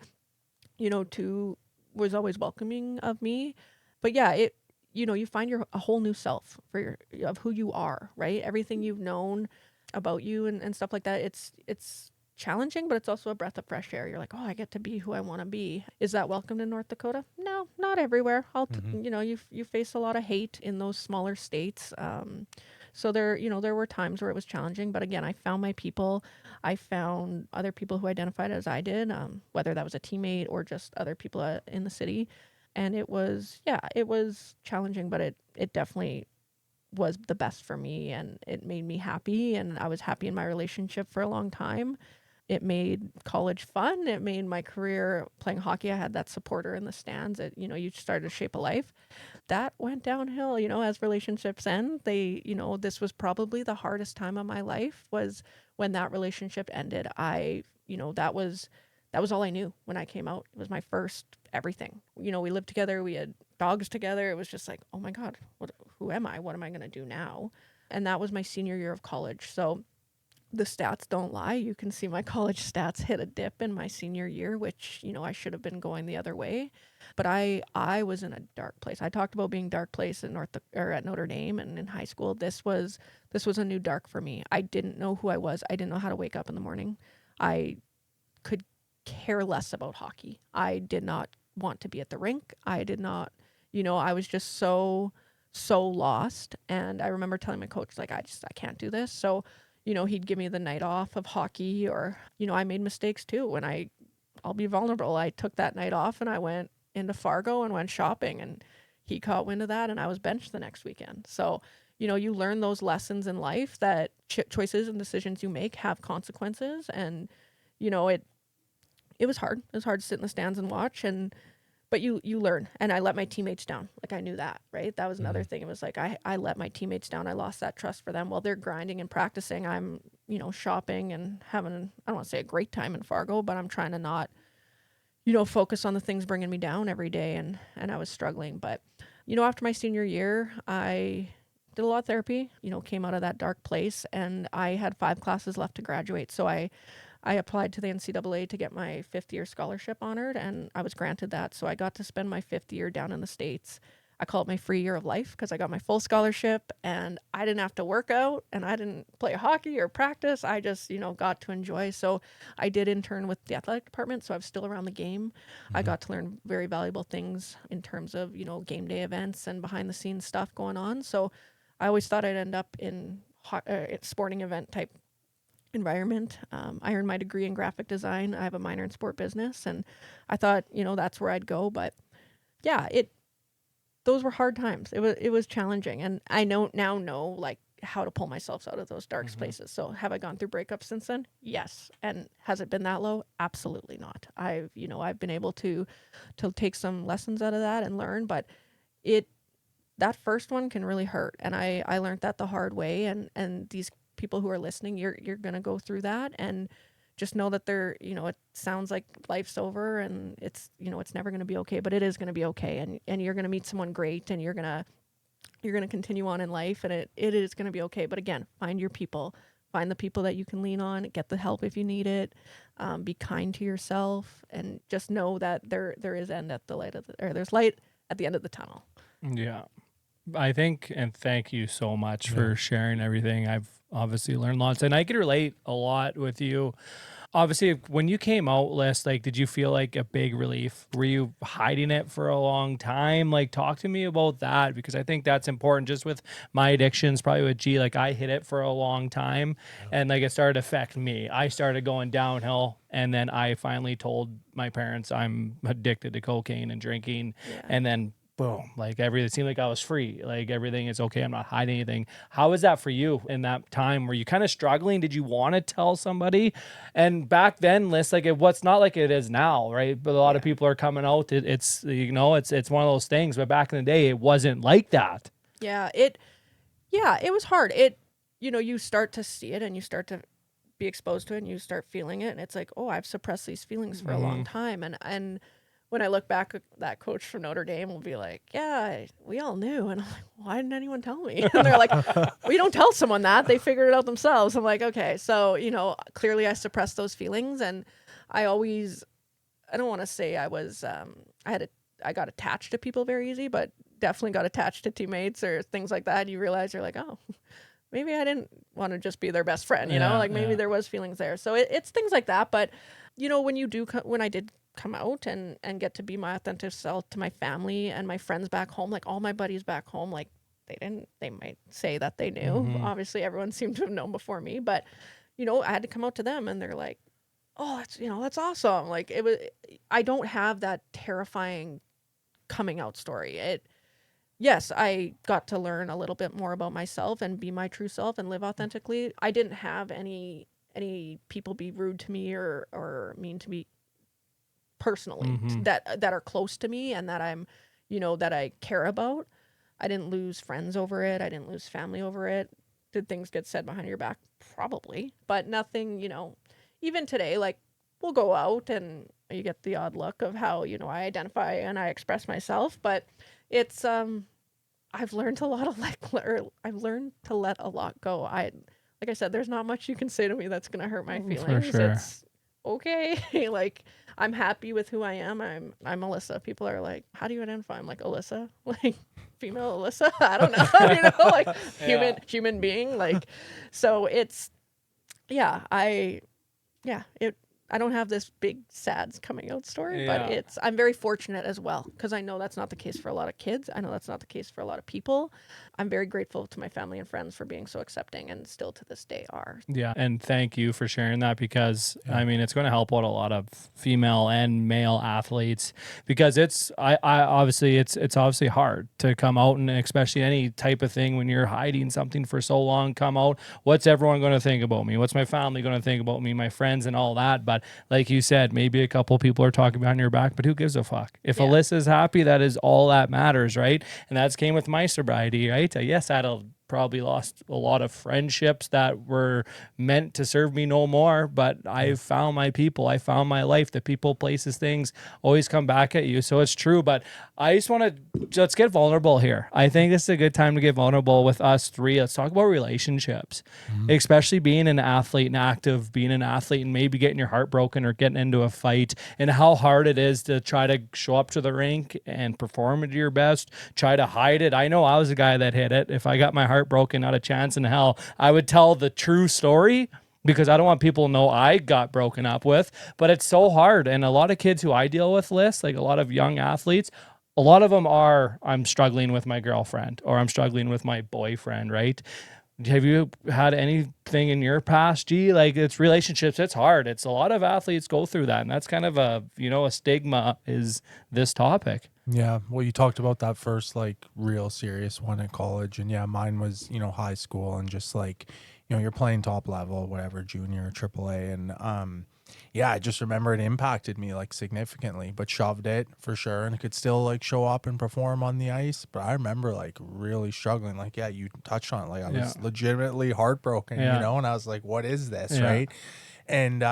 S3: too, was always welcoming of me. But yeah, you find a whole new self of who you are, right? Everything you've known about you and stuff like that. It's challenging, but it's also a breath of fresh air. You're like, oh, I get to be who I want to be. Is that welcomed in North Dakota? No, not everywhere. You face a lot of hate in those smaller states. So there were times where it was challenging, but again, I found my people. I found other people who identified as I did, whether that was a teammate or just other people in the city. And it was challenging, but it definitely was the best for me, and it made me happy, and I was happy in my relationship for a long time. It made college fun. It made my career playing hockey. I had that supporter in the stands. You started to shape a life. That went downhill, as relationships end. This was probably the hardest time of my life was when that relationship ended. That was all I knew when I came out. It was my first everything. We lived together. We had dogs together. It was just like, oh my God, who am I? What am I going to do now? And that was my senior year of college. So the stats don't lie. You can see my college stats hit a dip in my senior year, which, I should have been going the other way. But I was in a dark place. I talked about being dark place at Notre Dame and in high school. This was a new dark for me. I didn't know who I was. I didn't know how to wake up in the morning. I could care less about hockey. I did not want to be at the rink. I did not, I was just so lost. And I remember telling my coach, like, I can't do this. So, he'd give me the night off of hockey, or, I made mistakes too. And I'll be vulnerable. I took that night off and I went into Fargo and went shopping, and he caught wind of that and I was benched the next weekend. So, you learn those lessons in life that choices and decisions you make have consequences. And, it was hard. It was hard to sit in the stands and watch, but you learn. And I let my teammates down. Like, I knew that, right? That was another thing. It was like, I let my teammates down. I lost that trust for them. While they're grinding and practicing, I'm, shopping and having, I don't want to say a great time in Fargo, but I'm trying to not, focus on the things bringing me down every day. And I was struggling. But, after my senior year, I did a lot of therapy, came out of that dark place, and I had 5 classes left to graduate. So I applied to the NCAA to get my 5th year scholarship honored, and I was granted that. So I got to spend my 5th year down in the States. I call it my free year of life because I got my full scholarship and I didn't have to work out and I didn't play hockey or practice. I just, got to enjoy. So I did intern with the athletic department. So I was still around the game. I got to learn very valuable things in terms of, game day events and behind the scenes stuff going on. So I always thought I'd end up in sporting event type environment. I earned my degree in graphic design. I have a minor in sport business, and I thought, that's where I'd go. But yeah, those were hard times. It was challenging, and I know like how to pull myself out of those dark places. So have I gone through breakups since then? Yes. And has it been that low? Absolutely not. I've been able to take some lessons out of that and learn, but that first one can really hurt. And I learned that the hard way, and these people who are listening, you're going to go through that, and just know that it sounds like life's over and it's never going to be okay, but it is going to be okay. And you're going to meet someone great, and you're going to continue on in life, and it is going to be okay. But again, find your people, find the people that you can lean on, get the help if you need it. Be kind to yourself, and just know that there is there's light at the end of the tunnel.
S1: Yeah. I think, and thank you so much for sharing everything. I've obviously learned lots, and I could relate a lot with you. Obviously, when you came out, Liz, like, did you feel like a big relief? Were you hiding it for a long time? Like, talk to me about that, because I think that's important. Just with my addictions, probably with G, like, I hid it for a long time, and like, it started to affect me. I started going downhill, and then I finally told my parents I'm addicted to cocaine and drinking, and then boom, like everything, it seemed like I was free. Like, everything is okay. I'm not hiding anything. How was that for you in that time? Were you kind of struggling? Did you want to tell somebody? And back then, Liz, like, it's not like it is now, right? But a lot of people are coming out. It's one of those things. But back in the day, it wasn't like that.
S3: Yeah, it was hard. You start to see it and you start to be exposed to it and you start feeling it. And it's like, oh, I've suppressed these feelings for a long time. And when I look back, that coach from Notre Dame will be like, yeah, we all knew. And I'm like, why didn't anyone tell me? And they're like, well, you don't tell someone that. They figured it out themselves. I'm like, okay. So, clearly I suppressed those feelings. And I don't want to say I was, I got attached to people very easy, but definitely got attached to teammates or things like that. You realize you're like, oh, maybe I didn't want to just be their best friend, maybe there was feelings there. So it's things like that. But, when I did come out and get to be my authentic self to my family and my friends back home, like all my buddies back home, like they might say that they knew. Obviously everyone seemed to have known before me, but I had to come out to them and they're like, oh, that's awesome. Like, I don't have that terrifying coming out story. Yes, I got to learn a little bit more about myself and be my true self and live authentically. I didn't have any people be rude to me or mean to me personally, that are close to me and that I'm, that I care about. I didn't lose friends over it. I didn't lose family over it. Did things get said behind your back? Probably, but nothing, even today, like, we'll go out and you get the odd look of how, I identify and I express myself, but it's, I've learned a lot of I've learned to let a lot go. Like I said, there's not much you can say to me that's going to hurt my feelings.
S1: For sure.
S3: It's okay. Like, I'm happy with who I am. I'm Alyssa. People are like, how do you identify? I'm like, Alyssa, like female Alyssa. I don't know, like human being. Like, so it's, it I don't have this big sad coming out story, but
S1: Yeah.
S3: I'm very fortunate as well, because I know that's not the case for a lot of kids. I know that's not the case for a lot of people. I'm very grateful to my family and friends for being so accepting, and still to this day are.
S1: Yeah, and thank you for sharing that, because
S2: Yeah.
S1: I mean it's going to help out a lot of female and male athletes, because I obviously it's obviously hard to come out, and especially any type of thing when you're hiding something for so long, come out. What's everyone going to think about me? What's my family going to think about me, my friends and all that? But like you said, maybe a couple people are talking behind your back, but who gives a fuck? If
S3: Yeah.
S1: Alyssa's happy, that is all that matters, right? And that's came with my sobriety, right? Yes, I had a probably lost a lot of friendships that were meant to serve me no more, but I found my people. I found my life. The people, places, things always come back at you. So it's true. But I just want to, let's get vulnerable here. I think this is a good time to get vulnerable with us three. Let's talk about relationships, especially being an athlete and active, being an athlete and maybe getting your heart broken or getting into a fight, and how hard it is to try to show up to the rink and perform to your best, try to hide it. I know I was a guy that hid it. If I got my heart broken, not a chance in hell, I would tell the true story, because I don't want people to know I got broken up with. But it's so hard. And a lot of kids who I deal with, like a lot of young athletes, a lot of them are, I'm struggling with my girlfriend or I'm struggling with my boyfriend, right? Have you had anything in your past, like it's relationships, it's hard. It's a lot of athletes go through that. And that's kind of a stigma is this topic.
S2: Yeah. Well, you talked about that first, like, real serious one at college. And yeah, mine was, high school, and just like, you're playing top level, whatever, junior, AAA. And yeah, I just remember it impacted me like significantly, but shoved it for sure. And it could still like show up and perform on the ice. But I remember like really struggling. Like, yeah, you touched on it. Like, I was legitimately heartbroken, and I was like, what is this? Right. And,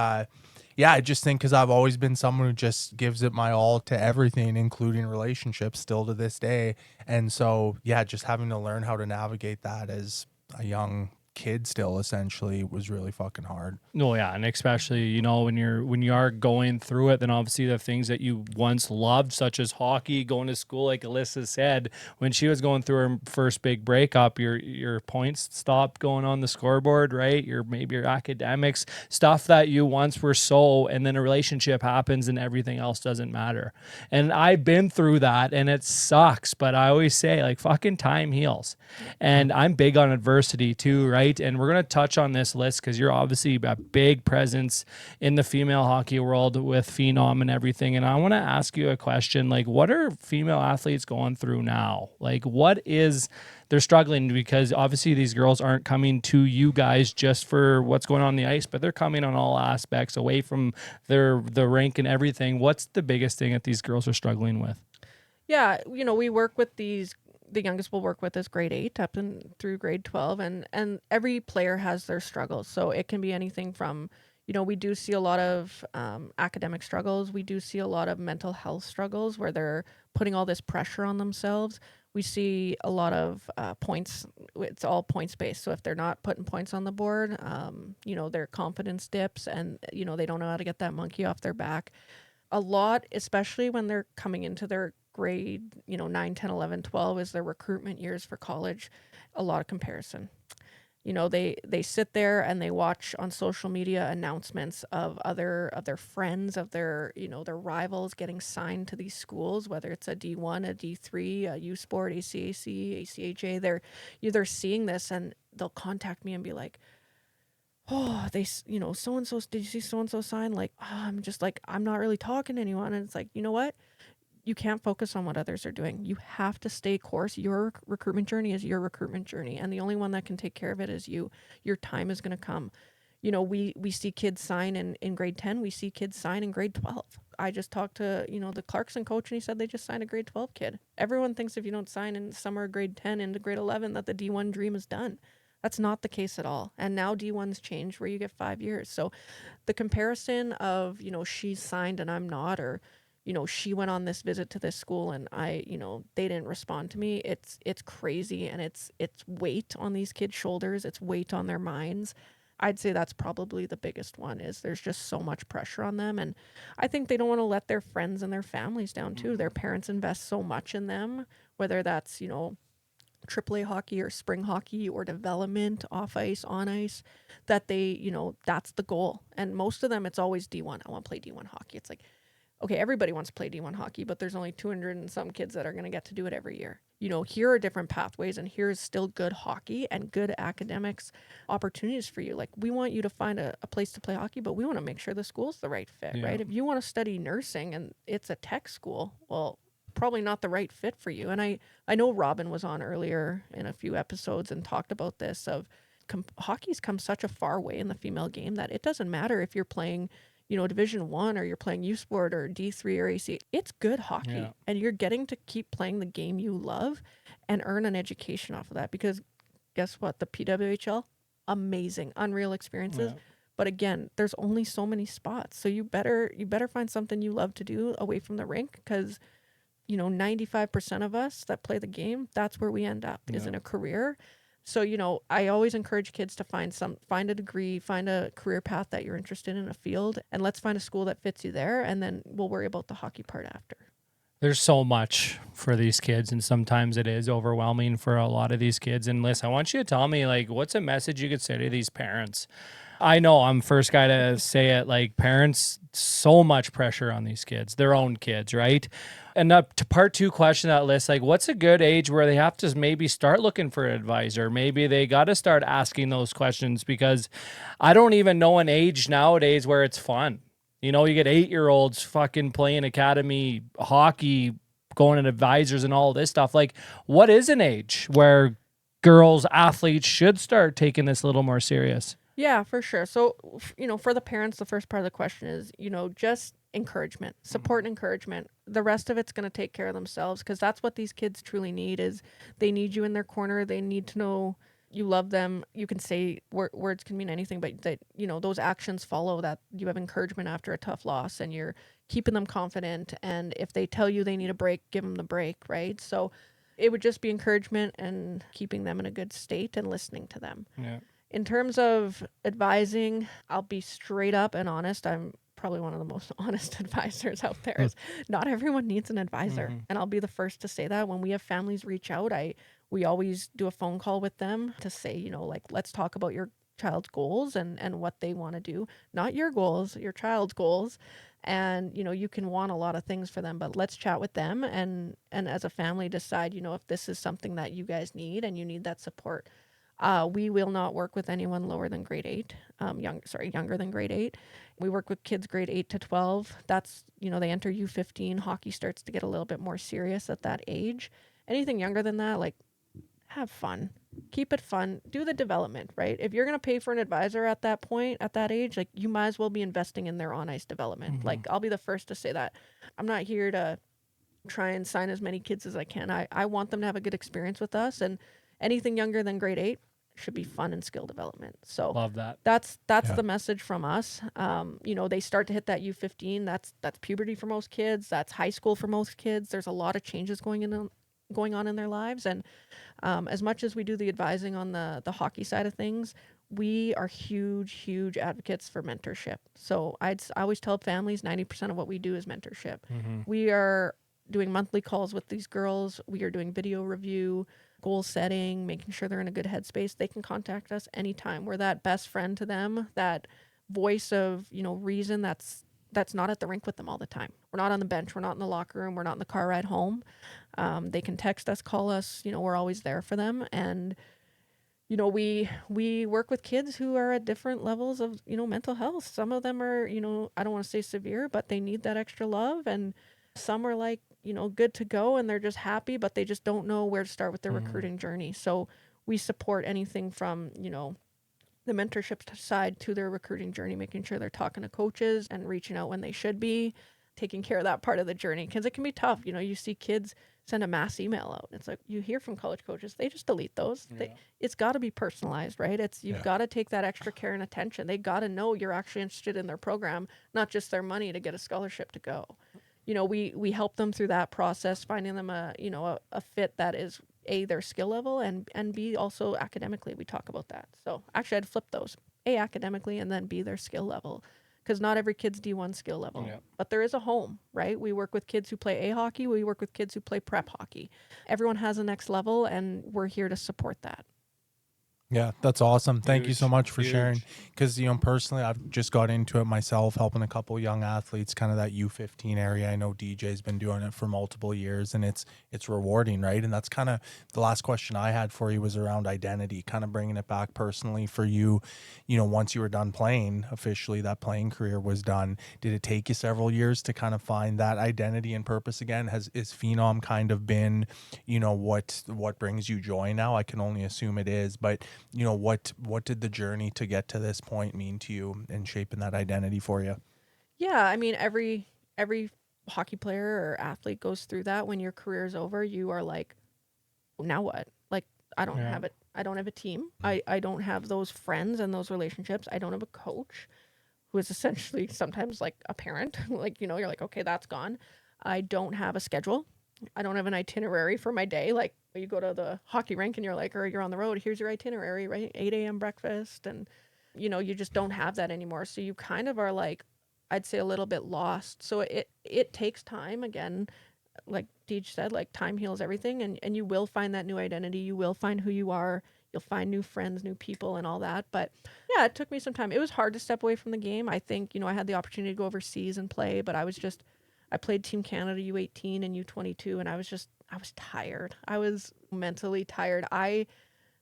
S2: yeah, I just think because I've always been someone who just gives it my all to everything, including relationships, still to this day. And so, yeah, just having to learn how to navigate that as a young kid still essentially was really fucking hard.
S1: No, yeah, and especially when you are going through it, then obviously the things that you once loved, such as hockey, going to school, like Alyssa said, when she was going through her first big breakup, your points stopped going on the scoreboard, right? Maybe your academics, stuff that you once were so, and then a relationship happens and everything else doesn't matter. And I've been through that, and it sucks. But I always say, like, fucking time heals, and I'm big on adversity too, right? And we're going to touch on this list because you're obviously a big presence in the female hockey world with Phenom and everything. And I want to ask you a question, like, what are female athletes going through now? Like, they're struggling, because obviously these girls aren't coming to you guys just for what's going on the ice, but they're coming on all aspects away from the rink and everything. What's the biggest thing that these girls are struggling with?
S3: Yeah, we work with the youngest we'll work with is grade 8 up and through grade 12, and every player has their struggles. So it can be anything from, we do see a lot of academic struggles. We do see a lot of mental health struggles where they're putting all this pressure on themselves. We see a lot of points. It's all points based. So if they're not putting points on the board, their confidence dips, and they don't know how to get that monkey off their back. A lot, especially when they're coming into their grade 9, 10, 11, 12 is their recruitment years for college. A lot of comparison. They sit there and they watch on social media announcements of their friends, of their their rivals getting signed to these schools, whether it's a D1, a D3, a U Sport, ACAC, ACHA. They're seeing this, and they'll contact me and be like, oh, so and so, did you see so and so sign? Like, oh, I'm just like, I'm not really talking to anyone. And it's like, you know what? You can't focus on what others are doing. You have to stay course. Your recruitment journey is your recruitment journey, and the only one that can take care of it is you. Your time is going to come. We see kids sign in grade 10. We see kids sign in grade 12. I just talked to, the Clarkson coach, and he said they just signed a grade 12 kid. Everyone thinks if you don't sign in summer grade 10 into grade 11 that the D1 dream is done. That's not the case at all. And now D1's changed where you get 5 years. So the comparison of, she's signed and I'm not, or she went on this visit to this school and they didn't respond to me. It's crazy, and it's weight on these kids' shoulders. It's weight on their minds. I'd say that's probably the biggest one, is there's just so much pressure on them. And I think they don't want to let their friends and their families down too. Their parents invest so much in them, whether that's, AAA hockey or spring hockey or development, off ice, on ice, that they, that's the goal. And most of them, it's always D1. I want to play D1 hockey. It's like, okay, everybody wants to play D1 hockey, but there's only 200 and some kids that are going to get to do it every year. Here are different pathways, and here's still good hockey and good academics opportunities for you. Like, we want you to find a place to play hockey, but we want to make sure the school's the right fit, right? If you want to study nursing and it's a tech school, well, probably not the right fit for you. And I know Robin was on earlier in a few episodes and talked about this of hockey's come such a far way in the female game that it doesn't matter if you're playing, Division 1 or you're playing U Sport or D3 or AC. It's good hockey, and you're getting to keep playing the game you love and earn an education off of that, because guess what? The PWHL, amazing, unreal experiences. But again, there's only so many spots. So you better find something you love to do away from the rink, because 95% of us that play the game, that's where we end up, is in a career. So, I always encourage kids to find a degree, find a career path that you're interested in a field, and let's find a school that fits you there, and then we'll worry about the hockey part after.
S1: There's so much for these kids, and sometimes it is overwhelming for a lot of these kids. And Liz, I want you to tell me, like, what's a message you could say to these parents? I know I'm first guy to say it, like, parents, so much pressure on these kids, their own kids, right? And to part two question that list, like, what's a good age where they have to maybe start looking for an advisor? Maybe they got to start asking those questions, because I don't even know an age nowadays where it's fun. You get 8-year-olds fucking playing academy hockey, going to advisors and all this stuff. Like, what is an age where girls, athletes should start taking this a little more serious?
S3: Yeah, for sure. So, for the parents, the first part of the question is, just encouragement, support and encouragement. The rest of it's going to take care of themselves, because that's what these kids truly need. Is they need you in their corner. They need to know you love them. You can say words can mean anything, but that, those actions follow, that you have encouragement after a tough loss and you're keeping them confident. And if they tell you they need a break, give them the break, right? So it would just be encouragement and keeping them in a good state and listening to them.
S1: Yeah.
S3: In terms of advising, I'll be straight up and honest. I'm probably one of the most honest advisors out there. Is not everyone needs an advisor. And I'll be the first to say that. When we have families reach out, we always do a phone call with them to say, like, let's talk about your child's goals and what they want to do. Not your goals, your child's goals. And, you can want a lot of things for them, but let's chat with them and as a family decide, if this is something that you guys need and you need that support. We will not work with anyone lower than grade 8, younger than grade 8. We work with kids grade 8 to 12. That's, they enter U15. Hockey starts to get a little bit more serious at that age. Anything younger than that, like, have fun. Keep it fun. Do the development, right? If you're going to pay for an advisor at that point, at that age, like, you might as well be investing in their on-ice development. Like, I'll be the first to say that. I'm not here to try and sign as many kids as I can. I want them to have a good experience with us, and anything younger than grade 8 should be fun and skill development. So
S1: love that.
S3: That's the message from us. They start to hit that U15. That's puberty for most kids. That's high school for most kids. There's a lot of changes going on in their lives. And as much as we do the advising on the hockey side of things, we are huge advocates for mentorship. So I always tell families 90% of what we do is mentorship. We are doing monthly calls with these girls. We are doing video review, goal setting, making sure they're in a good headspace. They can contact us anytime. We're that best friend to them, that voice of, reason that's not at the rink with them all the time. We're not on the bench. We're not in the locker room. We're not in the car ride home. They can text us, call us, we're always there for them. And, we work with kids who are at different levels of, mental health. Some of them are, I don't want to say severe, but they need that extra love. And some are like, good to go, and they're just happy, but they just don't know where to start with their recruiting journey. So we support anything from, the mentorship side to their recruiting journey, making sure they're talking to coaches and reaching out when they should be, taking care of that part of the journey, because it can be tough. You see kids send a mass email out. It's like, you hear from college coaches, they just delete those. It's got to be personalized, right? You've got to take that extra care and attention. They got to know you're actually interested in their program, not just their money to get a scholarship to go. We help them through that process, finding them a fit that is A, their skill level, and B, also academically. We talk about that. So actually I'd flip those, A, academically, and then B, their skill level. because not every kid's D1 skill level,
S1: Yeah.
S3: but there is a home, right? We work with kids who play A hockey. We work with kids who play prep hockey. Everyone has a next level, and we're here to support that.
S2: Yeah, that's awesome. Thank you so
S1: Huge,
S2: much for sharing.
S1: huge.
S2: Because, personally, I've just got into it myself, helping a couple young athletes, kind of that U15 area. I know DJ's been doing it for multiple years, and it's rewarding, right? And that's kind of the last question I had for you was around identity, kind of bringing it back personally for you. Once you were done playing, officially that playing career was done. Did it take you several years to kind of find that identity and purpose again? Is Phenom kind of been, what brings you joy now? I can only assume it is, but what did the journey to get to this point mean to you in shaping that identity for you?
S3: Yeah, I mean, every hockey player or athlete goes through that. When your career is over, you are like, now what? Like, I don't
S1: Yeah.
S3: have it. I don't have a team. I don't have those friends and those relationships. I don't have a coach who is essentially sometimes like a parent. Like, you're like, okay, that's gone. I don't have a schedule. I don't have an itinerary for my day. Like, you go to the hockey rink and you're like, or you're on the road, here's your itinerary, right? 8 a.m. breakfast. And, you just don't have that anymore. So you kind of are like, I'd say a little bit lost. So it takes time. Again, like Deej said, like time heals everything, and you will find that new identity. You will find who you are. You'll find new friends, new people, and all that. But yeah, it took me some time. It was hard to step away from the game. I think, I had the opportunity to go overseas and play, but I played Team Canada U18 and U22, and I was tired. I was mentally tired.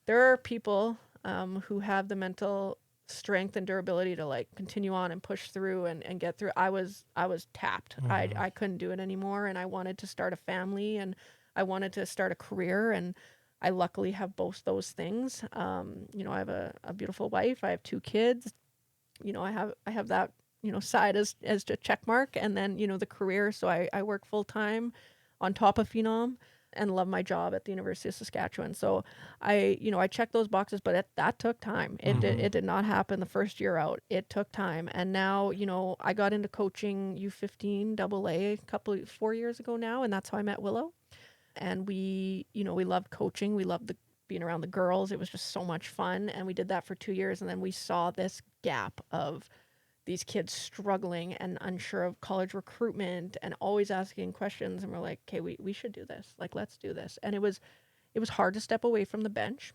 S3: There are people who have the mental strength and durability to like continue on and push through and get through. I was tapped. I couldn't do it anymore, and I wanted to start a family, and I wanted to start a career, and I luckily have both those things. I have a beautiful wife. I have 2 kids. I have that side as a check mark, and then the career. So I work full time on top of Phenom and love my job at the University of Saskatchewan. So I checked those boxes, but that took time. It did not happen the first year out. It took time. And now, I got into coaching U15 AA 4 years ago now, and that's how I met Willow. And we loved coaching. We loved being around the girls. It was just so much fun. And we did that for 2 years. And then we saw this gap of these kids struggling and unsure of college recruitment and always asking questions. And we're like, okay, we should do this. Like, let's do this. And it was hard to step away from the bench,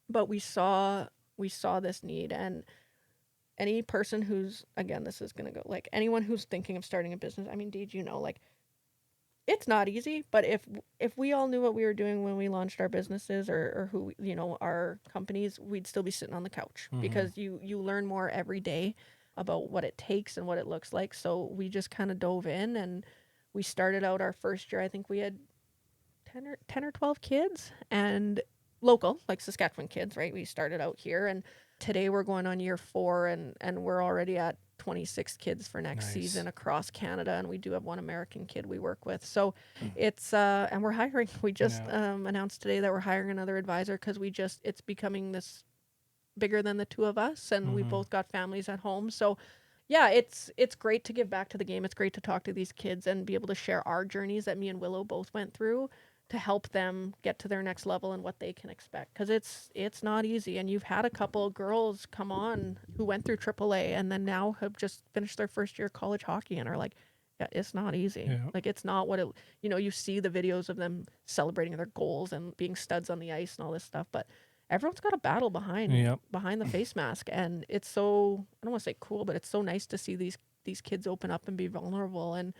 S3: but we saw this need. And any person who's, again, this is going to go like anyone who's thinking of starting a business. I mean, Deej, like, it's not easy, but if we all knew what we were doing when we launched our businesses or who, our companies, we'd still be sitting on the couch because you learn more every day about what it takes and what it looks like. So we just kind of dove in, and we started out our first year. I think we had 10 or 12 kids, and local, like Saskatchewan kids, right? We started out here, and today we're going on year 4, and we're already at 26 kids for next season across Canada, and we do have one American kid we work with. So it's and we're hiring. We just announced today that we're hiring another advisor because it's becoming this bigger than the 2 of us, and we both got families at home. So yeah, it's great to give back to the game. It's great to talk to these kids and be able to share our journeys that me and Willow both went through to help them get to their next level and what they can expect, because it's not easy. And you've had a couple girls come on who went through AAA and then now have just finished their first year of college hockey and are like, yeah, it's not easy.
S1: Yeah.
S3: Like, it's not what it, you see the videos of them celebrating their goals and being studs on the ice and all this stuff, but everyone's got a battle behind the face mask. And it's so, I don't want to say cool, but it's so nice to see these kids open up and be vulnerable. And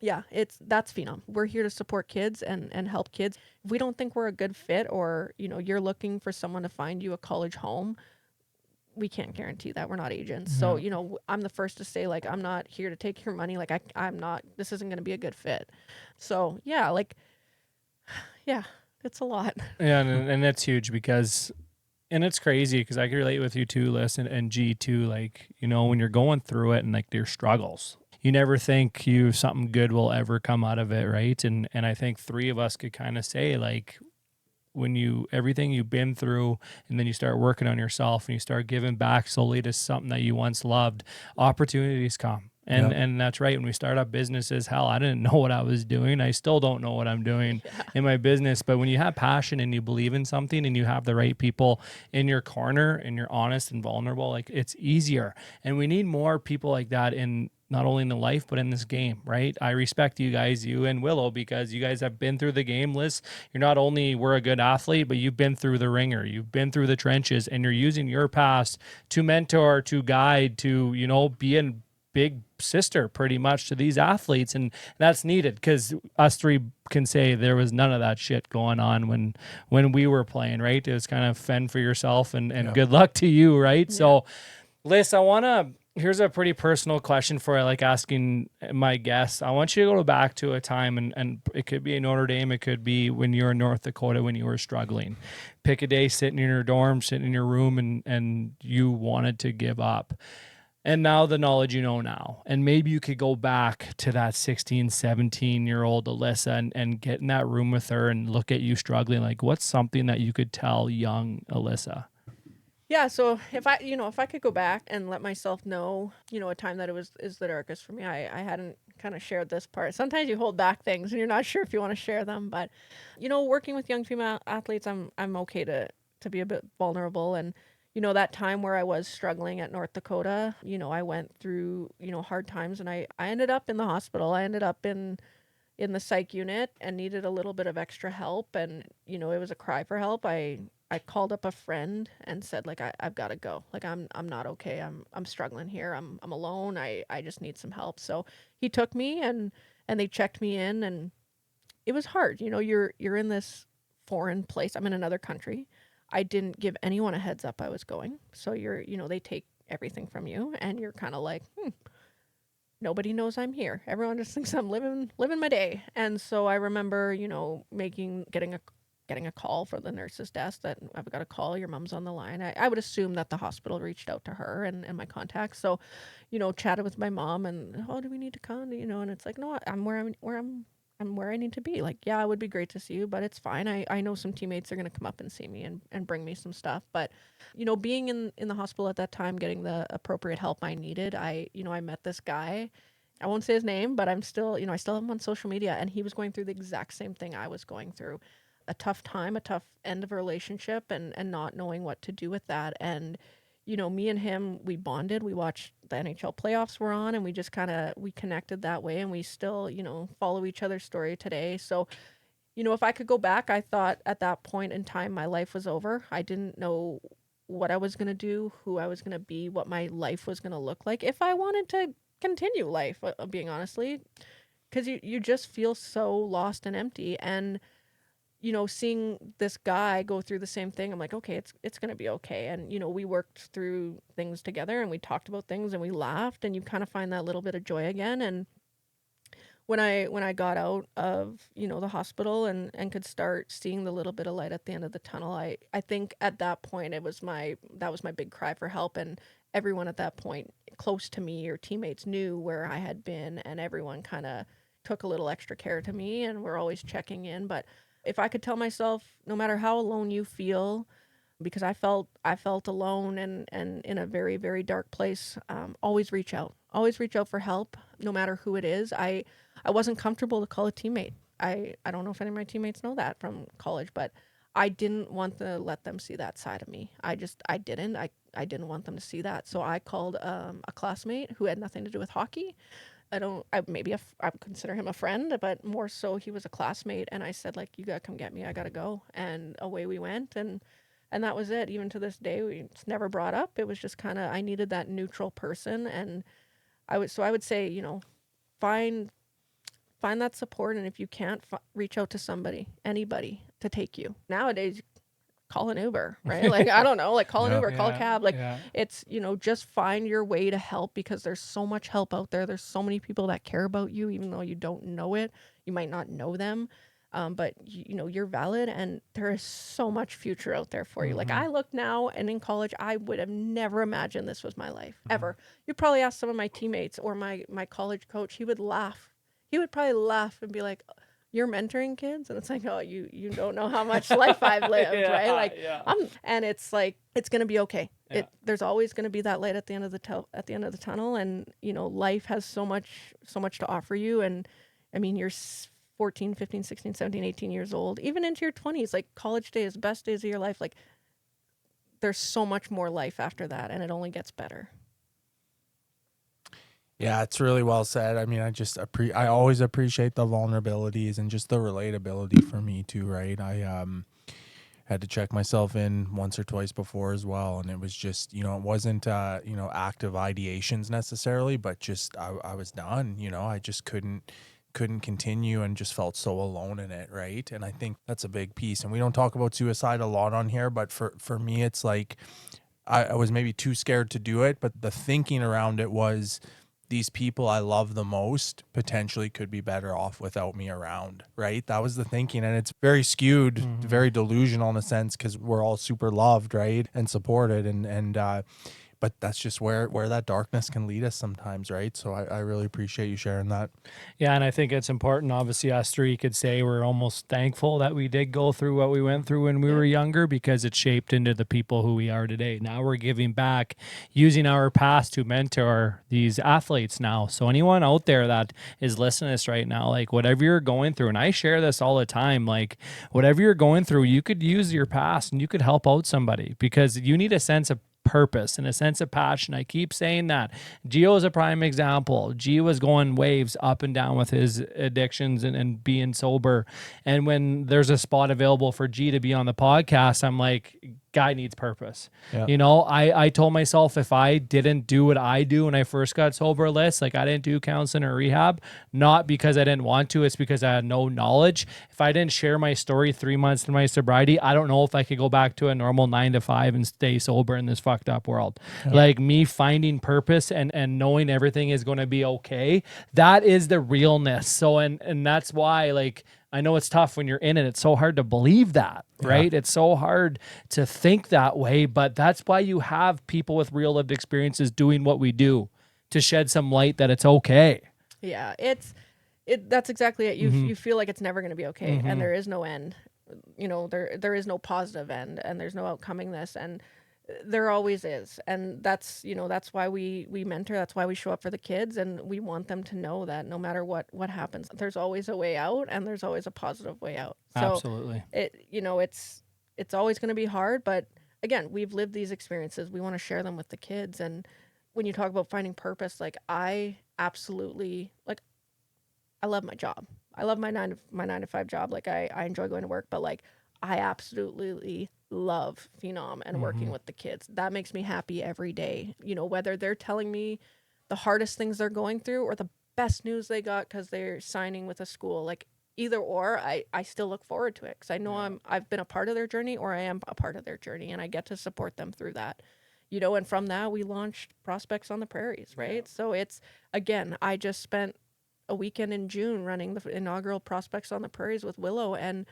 S3: yeah, that's Phenom. We're here to support kids and help kids. If we don't think we're a good fit, or you're looking for someone to find you a college home, we can't guarantee that. We're not agents. So I'm the first to say, like, I'm not here to take your money. Like, I'm not, this isn't going to be a good fit. So yeah, like, yeah, it's a lot.
S1: Yeah, and that's huge because, and it's crazy because I can relate with you too, Liz, and G too. Like, when you're going through it and like your struggles, you never think something good will ever come out of it, right? And I think 3 of us could kind of say, like, when everything you've been through, and then you start working on yourself and you start giving back solely to something that you once loved, opportunities come. And that's right. When we start up businesses, hell, I didn't know what I was doing. I still don't know what I'm doing in my business. But when you have passion and you believe in something and you have the right people in your corner and you're honest and vulnerable, like it's easier. And we need more people like that in not only in the life, but in this game, right? I respect you guys, you and Willow, because you guys have been through the game, Liz. You're not only were a good athlete, but you've been through the ringer, you've been through the trenches, and you're using your past to mentor, to guide, to, you know, be a big sister pretty much to these athletes. And that's needed because us three can say there was none of that shit going on when we were playing, right? It was kind of fend for yourself and good luck to you, right? Yeah. So Liz, here's a pretty personal question for you, like asking my guests. I want you to go back to a time, and it could be in Notre Dame, it could be when you were in North Dakota, when you were struggling. Pick a day, sitting in your dorm, sitting in your room, and you wanted to give up. And now the knowledge you know now, and maybe you could go back to that 16, 17-year-old Alyssa and get in that room with her and look at you struggling. Like, what's something that you could tell young Alyssa?
S3: Yeah, so if I could go back and let myself know, a time that is the darkest for me, I hadn't kind of shared this part. Sometimes you hold back things and you're not sure if you want to share them, but working with young female athletes, I'm okay to be a bit vulnerable. And that time where I was struggling at North Dakota, I went through hard times, and I ended up in the hospital. I ended up in the psych unit and needed a little bit of extra help, and it was a cry for help. I called up a friend and said, like, I've got to go. Like, I'm not okay. I'm struggling here. I'm alone. I just need some help. So he took me and they checked me in, and it was hard. You're in this foreign place. I'm in another country. I didn't give anyone a heads up I was going. So they take everything from you, and you're kind of like, nobody knows I'm here. Everyone just thinks I'm living my day. And so I remember, getting a call from the nurse's desk that I've got a call, your mom's on the line. I would assume that the hospital reached out to her and my contacts. So, chatted with my mom and, oh, do we need to come? And it's like, no, I'm where I need to be. Like, yeah, it would be great to see you, but it's fine. I know some teammates are going to come up and see me and bring me some stuff. But, being in the hospital at that time, getting the appropriate help I needed, I met this guy. I won't say his name, but I still have him on social media, and he was going through the exact same thing I was going through. A tough time, a tough end of a relationship, and not knowing what to do with that. And, me and him, we bonded. We watched the NHL playoffs were on, and we just we connected that way, and we still, follow each other's story today. So, if I could go back, I thought at that point in time, my life was over. I didn't know what I was going to do, who I was going to be, what my life was going to look like, if I wanted to continue life, being honestly, because you just feel so lost and empty. And seeing this guy go through the same thing, I'm like, okay, it's going to be okay. And, we worked through things together, and we talked about things, and we laughed, and you kind of find that little bit of joy again. And when I got out of, the hospital and could start seeing the little bit of light at the end of the tunnel, I think at that point that was my big cry for help. And everyone at that point close to me or teammates knew where I had been, and everyone kind of took a little extra care to me, and we're always checking in. But if I could tell myself, no matter how alone you feel, because I felt alone and in a very, very dark place, always reach out for help, no matter who it is. I wasn't comfortable to call a teammate. I don't know if any of my teammates know that from college, but I didn't want to let them see that side of me. I didn't want them to see that. So I called a classmate who had nothing to do with hockey. I would consider him a friend, but more so he was a classmate. And I said, like, you gotta come get me. I gotta go. And away we went. And that was it. Even to this day, it's never brought up. It was just kind of, I needed that neutral person. And I would say, find that support. And if you can't, reach out to anybody to take you. Nowadays, call an Uber, right? Like, I don't know, like call an Uber, call a cab. Like it's, just find your way to help, because there's so much help out there. There's so many people that care about you, even though you don't know it. You might not know them. But you're valid, and there is so much future out there for you. Like, I look now, and in college, I would have never imagined this was my life ever. You'd probably ask some of my teammates or my college coach, he would laugh. He would probably laugh and be like, you're mentoring kids? And it's like, oh, you don't know how much life I've lived, right? Like, and it's like, it's going to be okay. There's always going to be that light at the end of the tunnel, and life has so much to offer you. And I mean, you're 14, 15, 16, 17, 18 years old, even into your 20s, like college days, best days of your life. Like, there's so much more life after that, and it only gets better.
S2: Yeah, it's really well said. I mean, I always appreciate the vulnerabilities and just the relatability for me too, right? I had to check myself in once or twice before as well, and it was just, it wasn't active ideations necessarily, but just I was done. I just couldn't continue and just felt so alone in it, right? And I think that's a big piece. And we don't talk about suicide a lot on here, but for me, it's like I was maybe too scared to do it, but the thinking around it was, these people I love the most potentially could be better off without me around, right? That was the thinking. And it's very skewed, very delusional in a sense, because we're all super loved, right? And supported. But that's just where that darkness can lead us sometimes, right? So I really appreciate you sharing that.
S1: Yeah, and I think it's important. Obviously, us three could say we're almost thankful that we did go through what we went through when we were younger, because it shaped into the people who we are today. Now we're giving back, using our past to mentor these athletes now. So anyone out there that is listening to this right now, like whatever you're going through, and I share this all the time, like whatever you're going through, you could use your past and you could help out somebody, because you need a sense of purpose and a sense of passion. I keep saying that. Gio is a prime example. G was going waves up and down with his addictions and being sober. And when there's a spot available for G to be on the podcast, I'm like, guy needs purpose.
S2: Yeah.
S1: I told myself, if I didn't do what I do when I first got sober, Liz, like I didn't do counseling or rehab, not because I didn't want to, it's because I had no knowledge. If I didn't share my story 3 months into my sobriety, I don't know if I could go back to a normal 9 to 5 and stay sober in this fucked up world. Yeah. Like me finding purpose and knowing everything is going to be okay. That is the realness. So, and that's why, like, I know it's tough when you're in it. It's so hard to believe that, right? It's so hard to think that way, but that's why you have people with real lived experiences doing what we do, to shed some light that it's okay.
S3: Yeah, that's exactly it. You feel like it's never going to be okay, and there is no end. There is no positive end, and there's no outcoming this, and there always is. And that's why we mentor. That's why we show up for the kids, and we want them to know that no matter what happens, there's always a way out, and there's always a positive way out. So
S1: absolutely.
S3: It's always going to be hard, but again, we've lived these experiences. We want to share them with the kids. And when you talk about finding purpose, like I absolutely, like, I love my job. I love my 9 to 5 job. Like I enjoy going to work, but like I absolutely love Phenom and working with the kids. That makes me happy every day. Whether they're telling me the hardest things they're going through or the best news they got because they're signing with a school, like either or, I still look forward to it, because I know I've been a part of their journey, or I am a part of their journey, and I get to support them through that. And from that we launched Prospects on the Prairies, right? So it's, again, I just spent a weekend in June running the inaugural Prospects on the Prairies with Willow, and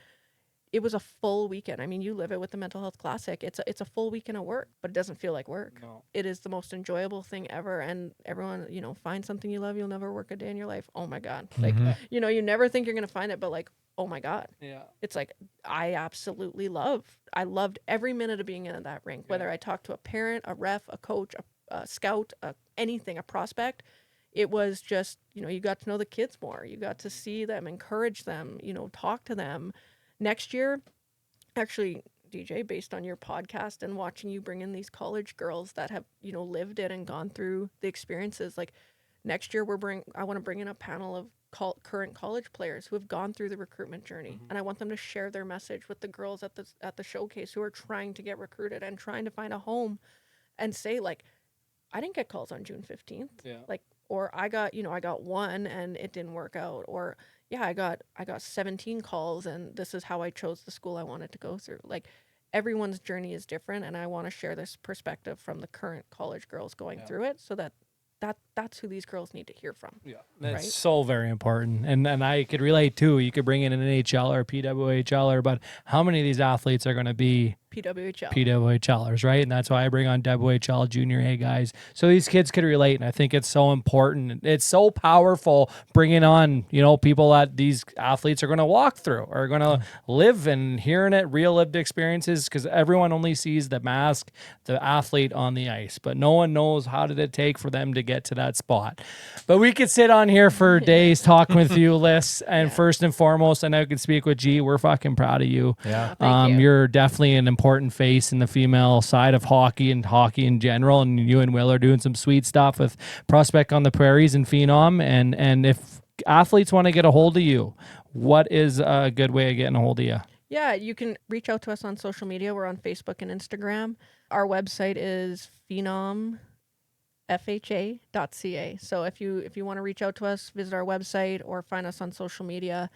S3: it was a full weekend. I mean, you live it with the Mental Health Classic. It's a full weekend of work, but it doesn't feel like work. No. It is the most enjoyable thing ever. And everyone, find something you love. You'll never work a day in your life. Oh my God. Like, you never think you're going to find it, but like, oh my God. Yeah. It's like, I loved every minute of being in that rink, whether I talked to a parent, a ref, a coach, a scout, anything, a prospect. It was just, you got to know the kids more. You got to see them, encourage them, talk to them. Next year, actually, DJ, based on your podcast and watching you bring in these college girls that have, lived it and gone through the experiences, like next year I want to bring in a panel of current college players who have gone through the recruitment journey, and I want them to share their message with the girls at the showcase who are trying to get recruited and trying to find a home, and say, like, I didn't get calls on June 15th. Yeah. Like, or I got one and it didn't work out, or I got 17 calls and this is how I chose the school I wanted to go through. Like, everyone's journey is different, and I want to share this perspective from the current college girls going through it, so that's who these girls need to hear from. Yeah,
S1: that's so very important. And I could relate too. You could bring in an NHL or PWHL, but how many of these athletes are going to be PWHLers, right? And that's why I bring on WHL junior A guys, so these kids could relate. And I think it's so important. It's so powerful bringing on, people that these athletes are going to walk through, are going to live, and hearing it, real lived experiences, because everyone only sees the mask, the athlete on the ice, but no one knows how did it take for them to get to that spot. But we could sit on here for days talking with you, Liz. And first and foremost, I know I could speak with G. We're fucking proud of you.
S2: Yeah.
S3: Thank you.
S1: You're definitely an important face in the female side of hockey and hockey in general. And you and Will are doing some sweet stuff with Prospect on the Prairies and Phenom. And if athletes want to get a hold of you, what is a good way of getting a hold of you?
S3: Yeah, you can reach out to us on social media. We're on Facebook and Instagram. Our website is phenomfha.ca. So if you want to reach out to us, visit our website or find us on social media.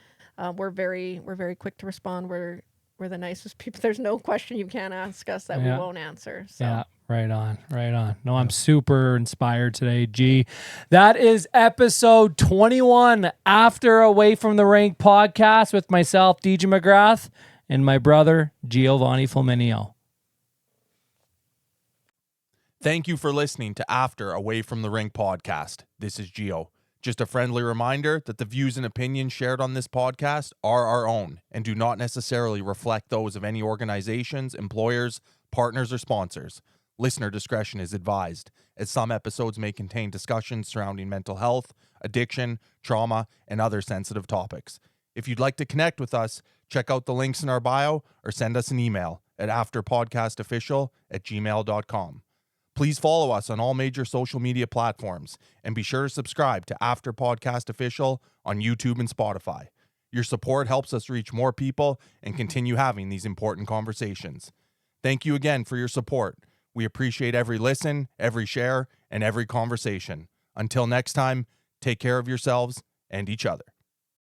S3: We're very quick to respond. We're the nicest people. There's no question you can ask us that we won't answer. So.
S1: Yeah. Right on. No, I'm super inspired today, G. That is episode 21, After Away From The Rink podcast with myself, DJ McGrath, and my brother, Giovanni Flaminio.
S2: Thank you for listening to After Away From The Rink podcast. This is Gio. Just a friendly reminder that the views and opinions shared on this podcast are our own and do not necessarily reflect those of any organizations, employers, partners, or sponsors. Listener discretion is advised, as some episodes may contain discussions surrounding mental health, addiction, trauma, and other sensitive topics. If you'd like to connect with us, check out the links in our bio or send us an email at afterpodcastofficial@gmail.com. Please follow us on all major social media platforms and be sure to subscribe to After Podcast Official on YouTube and Spotify. Your support helps us reach more people and continue having these important conversations. Thank you again for your support. We appreciate every listen, every share, and every conversation. Until next time, take care of yourselves and each other.